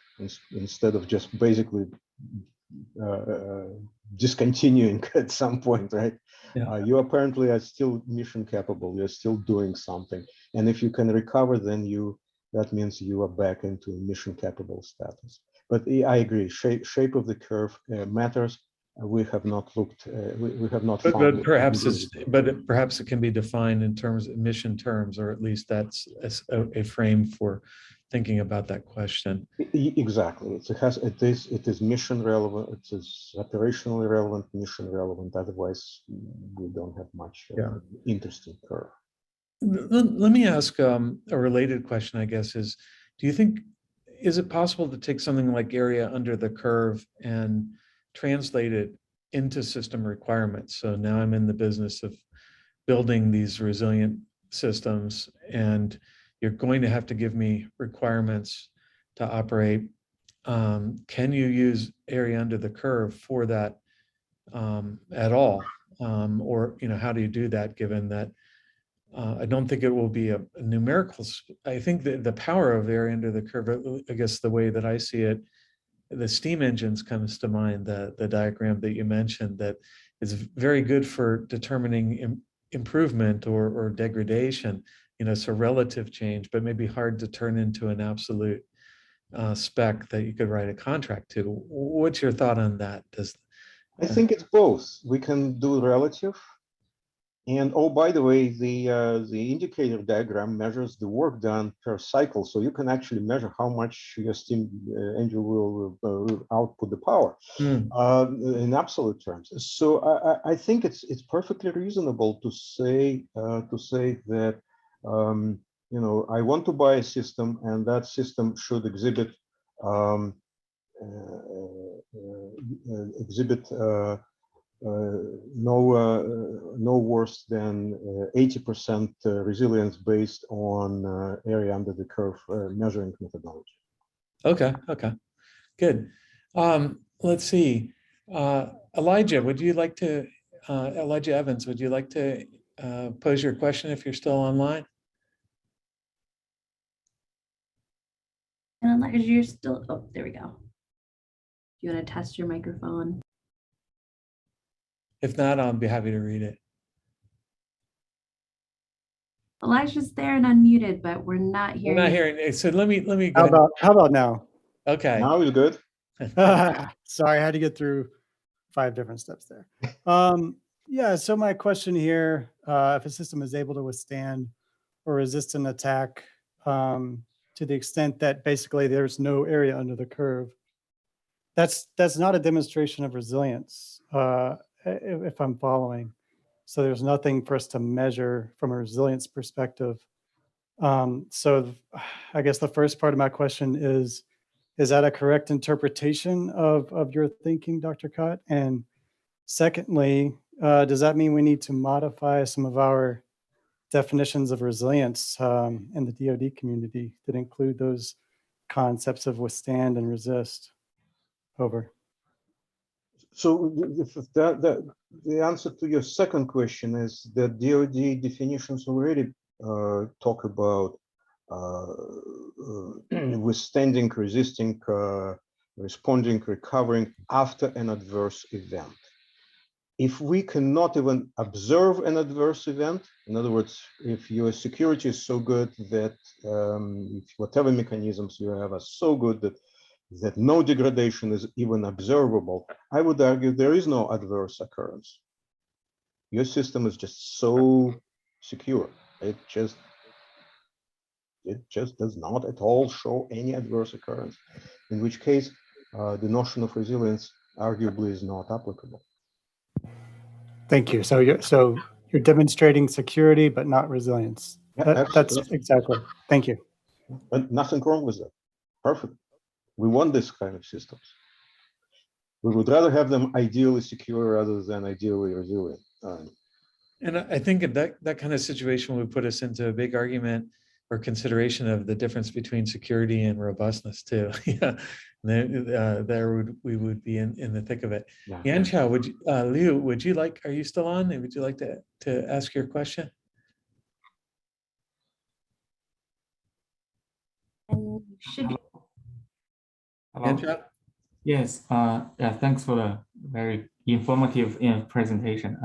instead of just basically discontinuing at some point, right? Yeah. You apparently are still mission capable. You're still doing something, and if you can recover, then that means you are back into mission capable status. But I agree, shape of the curve matters. We have not looked. We have not found. But perhaps it can be defined in terms of mission terms, or at least that's a frame for thinking about that question. Exactly. It is mission relevant. It is operationally relevant, mission relevant. Otherwise, we don't have much interesting curve. Let me ask a related question, I guess, is it possible to take something like area under the curve and translate it into system requirements? So now I'm in the business of building these resilient systems, and you're going to have to give me requirements to operate. Can you use area under the curve for that at all? Or, how do you do that, given that I don't think it will be a numerical. I think that the power of area under the curve, I guess the way that I see it, the steam engines comes to mind, the diagram that you mentioned, that is very good for determining improvement or degradation, so relative change, but maybe hard to turn into an absolute spec that you could write a contract to. What's your thought on that? I think it's both. We can do relative. And oh, by the way, the indicator diagram measures the work done per cycle, so you can actually measure how much your steam engine will output the power in absolute terms. So I think it's perfectly reasonable to say that I want to buy a system, and that system should exhibit no worse than 80% resilience based on area under the curve measuring methodology. Okay, good. Let's see. Elijah, would you like to, Elijah Evans, would you like to pose your question if you're still online? And Elijah, you're still, oh, there we go. You want to test your microphone? If not, I'll be happy to read it. Elijah's there and unmuted, but we're not We're not hearing. hearing. So let me go. How about now? Okay. Now it's good. Sorry, I had to get through 5 different steps there. Yeah, so my question here, if a system is able to withstand or resist an attack to the extent that basically there's no area under the curve, that's not a demonstration of resilience, if I'm following. So there's nothing for us to measure from a resilience perspective. So I guess the first part of my question is that a correct interpretation of your thinking, Dr. Kott? And secondly, does that mean we need to modify some of our definitions of resilience in the DoD community that include those concepts of withstand and resist? Over. So the answer to your second question is that DoD definitions already talk about withstanding, resisting, responding, recovering after an adverse event. If we cannot even observe an adverse event, in other words, if your security is so good that whatever mechanisms you have are so good that no degradation is even observable, I would argue there is no adverse occurrence. Your system is just so secure. It just does not at all show any adverse occurrence, in which case the notion of resilience arguably is not applicable. Thank you. So you're demonstrating security, but not resilience. Yeah, That's exactly. Thank you. And nothing wrong with that. Perfect. We want this kind of systems. We would rather have them ideally secure rather than ideally resilient. And I think that kind of situation would put us into a big argument or consideration of the difference between security and robustness too. Yeah, we would be in the thick of it. Yeah. Yanchao, Liu, would you like? Are you still on? Would you like to ask your question? Should be. Yanchao? Yes, yeah, thanks for the very informative presentation.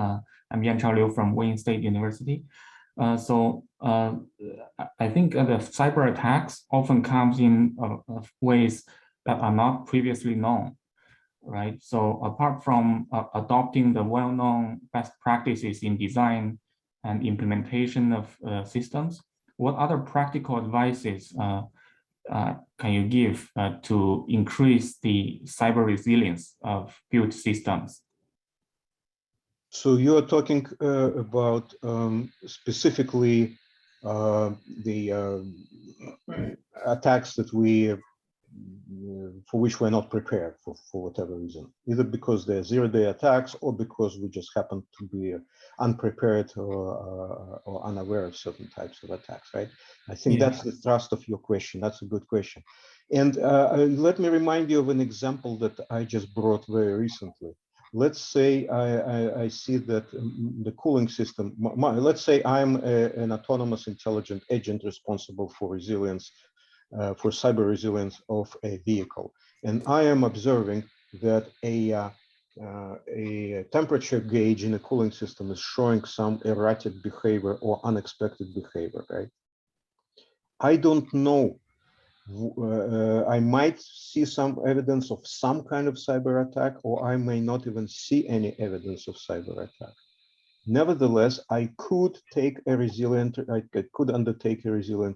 I'm Yanchao Liu from Wayne State University. So I think the cyber attacks often comes in ways that are not previously known, right? So apart from adopting the well-known best practices in design and implementation of systems, what other practical advices can you give to increase the cyber resilience of built systems? So you are talking about specifically the attacks that for which we're not prepared for whatever reason, either because they're zero-day attacks or because we just happen to be unprepared or unaware of certain types of attacks, right? I think that's the thrust of your question. That's a good question. And let me remind you of an example that I just brought very recently. Let's say I see that the cooling system, let's say I'm an autonomous intelligent agent responsible for resilience, for cyber resilience of a vehicle. And I am observing that a temperature gauge in a cooling system is showing some erratic behavior or unexpected behavior, right? I don't know. I might see some evidence of some kind of cyber attack, or I may not even see any evidence of cyber attack. Nevertheless, I could undertake a resilient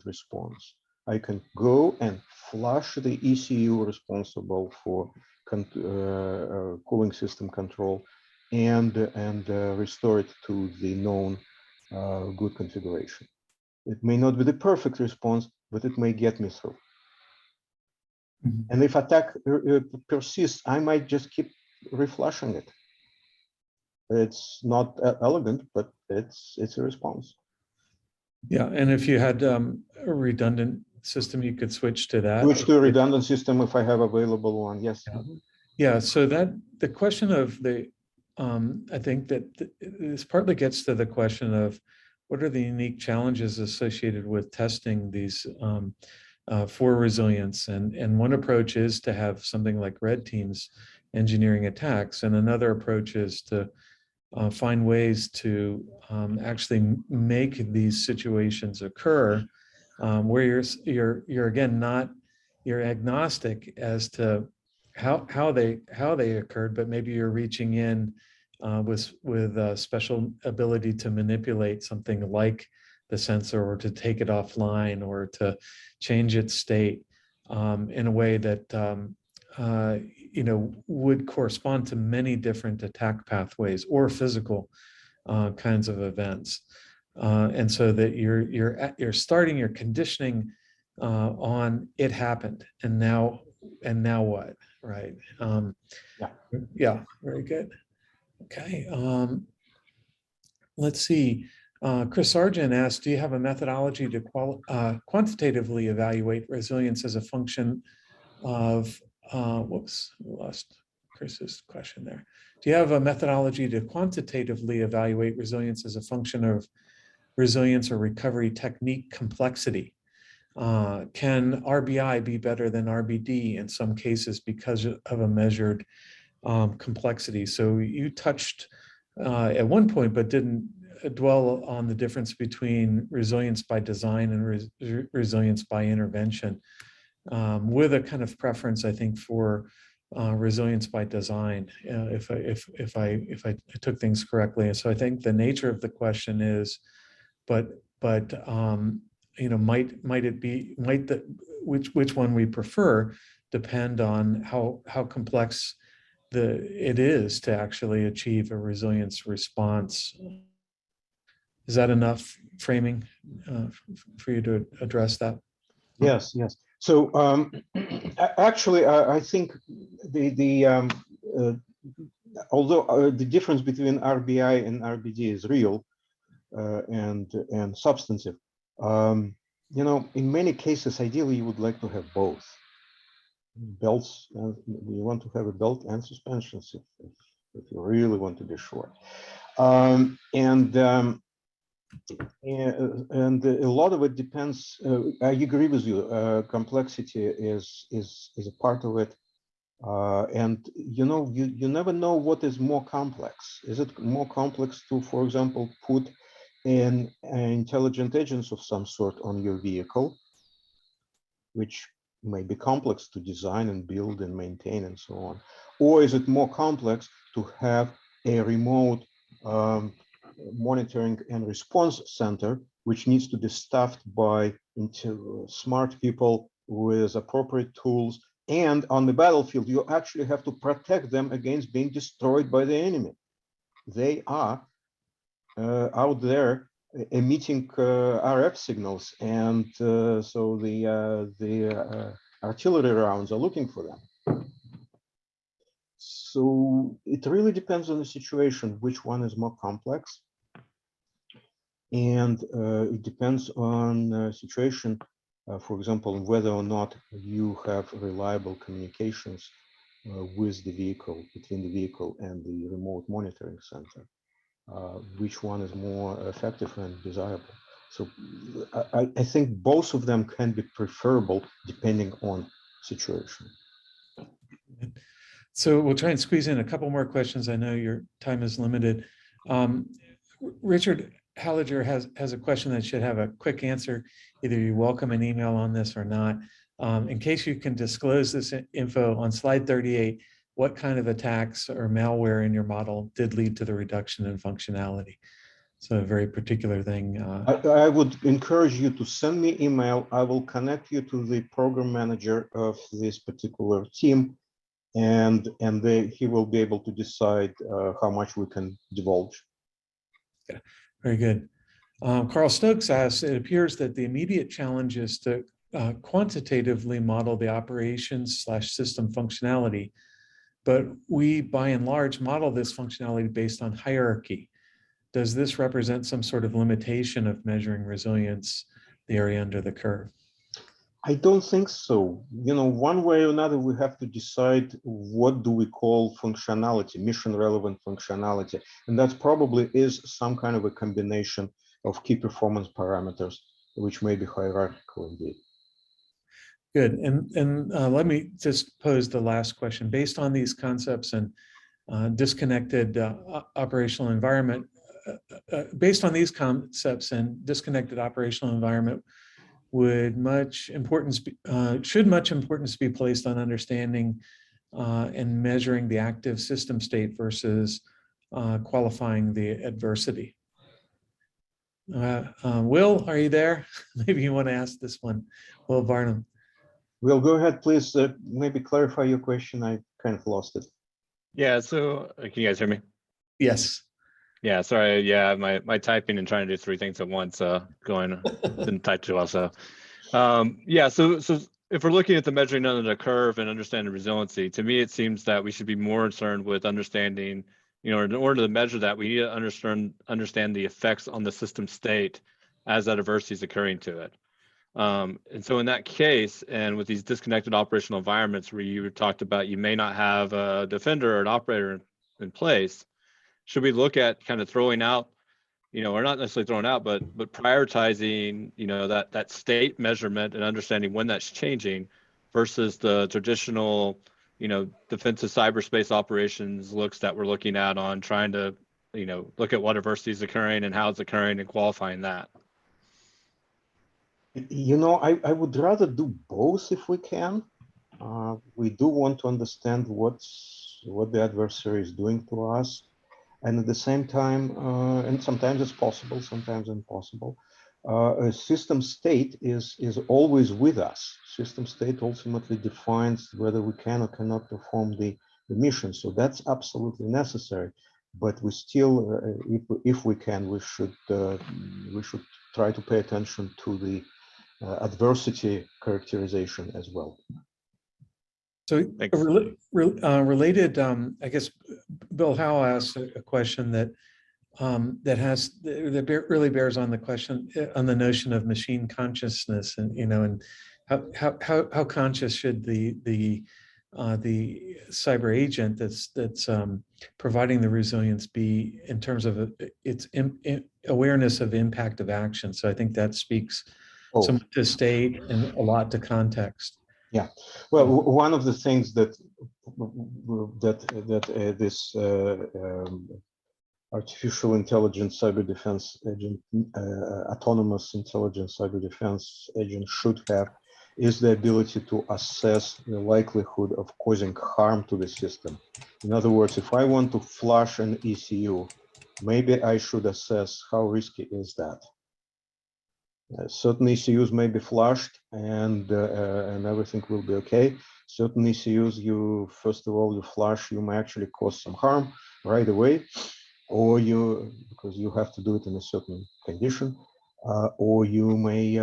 response. I can go and flush the ECU responsible for cooling system control and restore it to the known good configuration. It may not be the perfect response, but it may get me through. Mhm. And if attack persists, I might just keep reflushing it. It's not elegant, but it's a response. Yeah, and if you had a redundant system, you could switch to that. Switch to a redundant system if I have available one. Yes. Yeah, so that the question of the, I think that this partly gets to the question of what are the unique challenges associated with testing these for resilience. And one approach is to have something like red teams engineering attacks, and another approach is to find ways to actually make these situations occur where you're again not, you're agnostic as to how they occurred, but maybe you're reaching in with a special ability to manipulate something like the sensor, or to take it offline, or to change its state in a way that would correspond to many different attack pathways or physical kinds of events, and so that you're starting your conditioning on it happened, and now what, right? Yeah, very good. Okay, let's see. Chris Sargent asked, do you have a methodology to quantitatively evaluate resilience as a function of, whoops, lost Chris's question there. Do you have a methodology to quantitatively evaluate resilience as a function of resilience or recovery technique complexity? Can RBI be better than RBD in some cases because of a measured complexity? So you touched at one point, but didn't dwell on the difference between resilience by design and resilience by intervention, with a kind of preference, I think, for resilience by design, if I took things correctly. And so I think the nature of the question is, but which one we prefer depend on how complex it is to actually achieve a resilience response. Is that enough framing for you to address that? Yes, yes. So actually, I think although the difference between RBI and RBD is real and substantive, in many cases, ideally, you would like to have both belts. You want to have a belt and suspensions if you really want to be sure. And a lot of it depends. I agree with you. Complexity is a part of it, and you never know what is more complex. Is it more complex to, for example, put an intelligent agents of some sort on your vehicle, which may be complex to design and build and maintain and so on, or is it more complex to have a remote monitoring and response center, which needs to be staffed by smart people with appropriate tools, and on the battlefield you actually have to protect them against being destroyed by the enemy. They are out there emitting RF signals, and so the artillery rounds are looking for them. So it really depends on the situation, which one is more complex. And it depends on the situation, for example, whether or not you have reliable communications with the vehicle, between the vehicle and the remote monitoring center, which one is more effective and desirable. So I think both of them can be preferable depending on situation. So we'll try and squeeze in a couple more questions. I know your time is limited. Richard Halliger has a question that should have a quick answer. Either you welcome an email on this or not. In case you can disclose this info on slide 38, what kind of attacks or malware in your model did lead to the reduction in functionality? So a very particular thing. I would encourage you to send me email. I will connect you to the program manager of this particular team, and he will be able to decide how much we can divulge. Yeah, very good. Carl Stokes asks, it appears that the immediate challenge is to quantitatively model the operations/system functionality, but we by and large model this functionality based on hierarchy. Does this represent some sort of limitation of measuring resilience, the area under the curve? I don't think so. One way or another, we have to decide what do we call functionality, mission relevant functionality. And that probably is some kind of a combination of key performance parameters, which may be hierarchical indeed. Good. And let me just pose the last question. Based on these concepts and disconnected operational environment, based on these concepts and disconnected operational environment, should much importance be placed on understanding and measuring the active system state versus qualifying the adversity? Will, are you there? Maybe you want to ask this one. Will Barnum. Will, go ahead, please. Maybe clarify your question. I kind of lost it. Yeah, so can you guys hear me? Yes. Yeah, sorry. Yeah, my typing and trying to do three things at once didn't type too well. So yeah, so if we're looking at the measuring under the curve and understanding resiliency, to me it seems that we should be more concerned with understanding, in order to measure that, we need to understand the effects on the system state as that adversity is occurring to it. And so in that case, and with these disconnected operational environments where you talked about you may not have a defender or an operator in place, should we look at kind of throwing out, or not necessarily throwing out, but prioritizing, that state measurement and understanding when that's changing versus the traditional, defensive cyberspace operations looks that we're looking at on trying to, look at what adversity is occurring and how it's occurring and qualifying that. I would rather do both if we can. We do want to understand what the adversary is doing to us. And at the same time, and sometimes it's possible, sometimes impossible, a system state is always with us. System state ultimately defines whether we can or cannot perform the mission. So that's absolutely necessary. But we still, if we can, we should try to pay attention to the adversity characterization as well. So related, I guess Bill Howe asked a question that really bears on the question on the notion of machine consciousness, and and how conscious should the cyber agent that's providing the resilience be in terms of its awareness of impact of action. So I think that speaks somewhat to state and a lot to context. Yeah, well, one of the things that this artificial intelligence cyber defense agent, autonomous intelligence cyber defense agent should have is the ability to assess the likelihood of causing harm to the system. In other words, if I want to flush an ECU, maybe I should assess how risky is that. Certain ECUs may be flushed and everything will be okay. Certain ECUs, first of all, you flush, you may actually cause some harm right away, or because you have to do it in a certain condition, or you may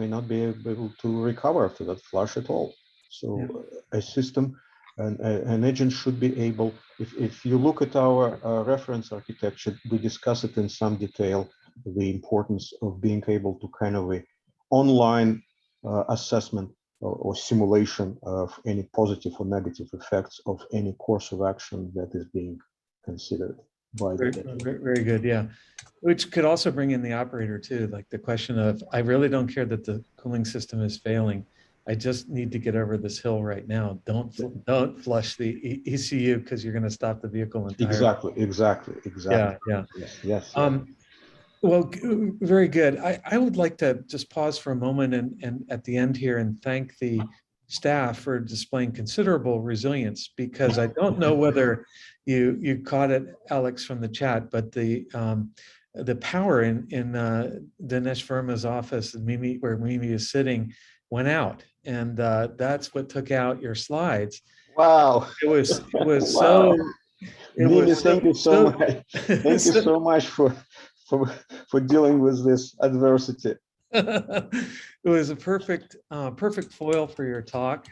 not be able to recover after that flush at all. So a system, an agent should be able, if you look at our reference architecture, we discuss it in some detail, the importance of being able to kind of a online assessment or simulation of any positive or negative effects of any course of action that is being considered by the very good, yeah. Which could also bring in the operator too, like the question of, I really don't care that the cooling system is failing. I just need to get over this hill right now. Don't flush the ECU because you're going to stop the vehicle entirely. Exactly. Yeah. Yes. Well, very good. I would like to just pause for a moment and at the end here and thank the staff for displaying considerable resilience, because I don't know whether you caught it, Alex, from the chat, but the power in Dinesh Verma's office, where Mimi is sitting, went out, and that's what took out your slides. Wow! It was wow. so. Mimi, thank you so much. Thank you so much for for dealing with this adversity. It was a perfect foil for your talk.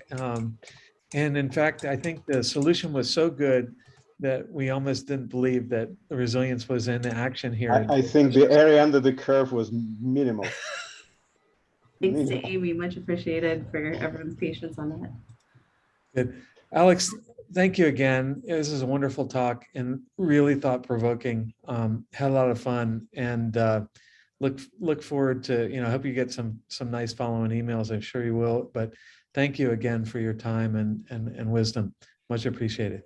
And in fact, I think the solution was so good that we almost didn't believe that the resilience was in action here. I think the area under the curve was minimal. Thanks to Amy, much appreciated for everyone's patience on that. Good. Alex, thank you again. This is a wonderful talk and really thought-provoking. Had a lot of fun, and look forward to, I hope you get some nice following emails. I'm sure you will. But thank you again for your time and wisdom. Much appreciated.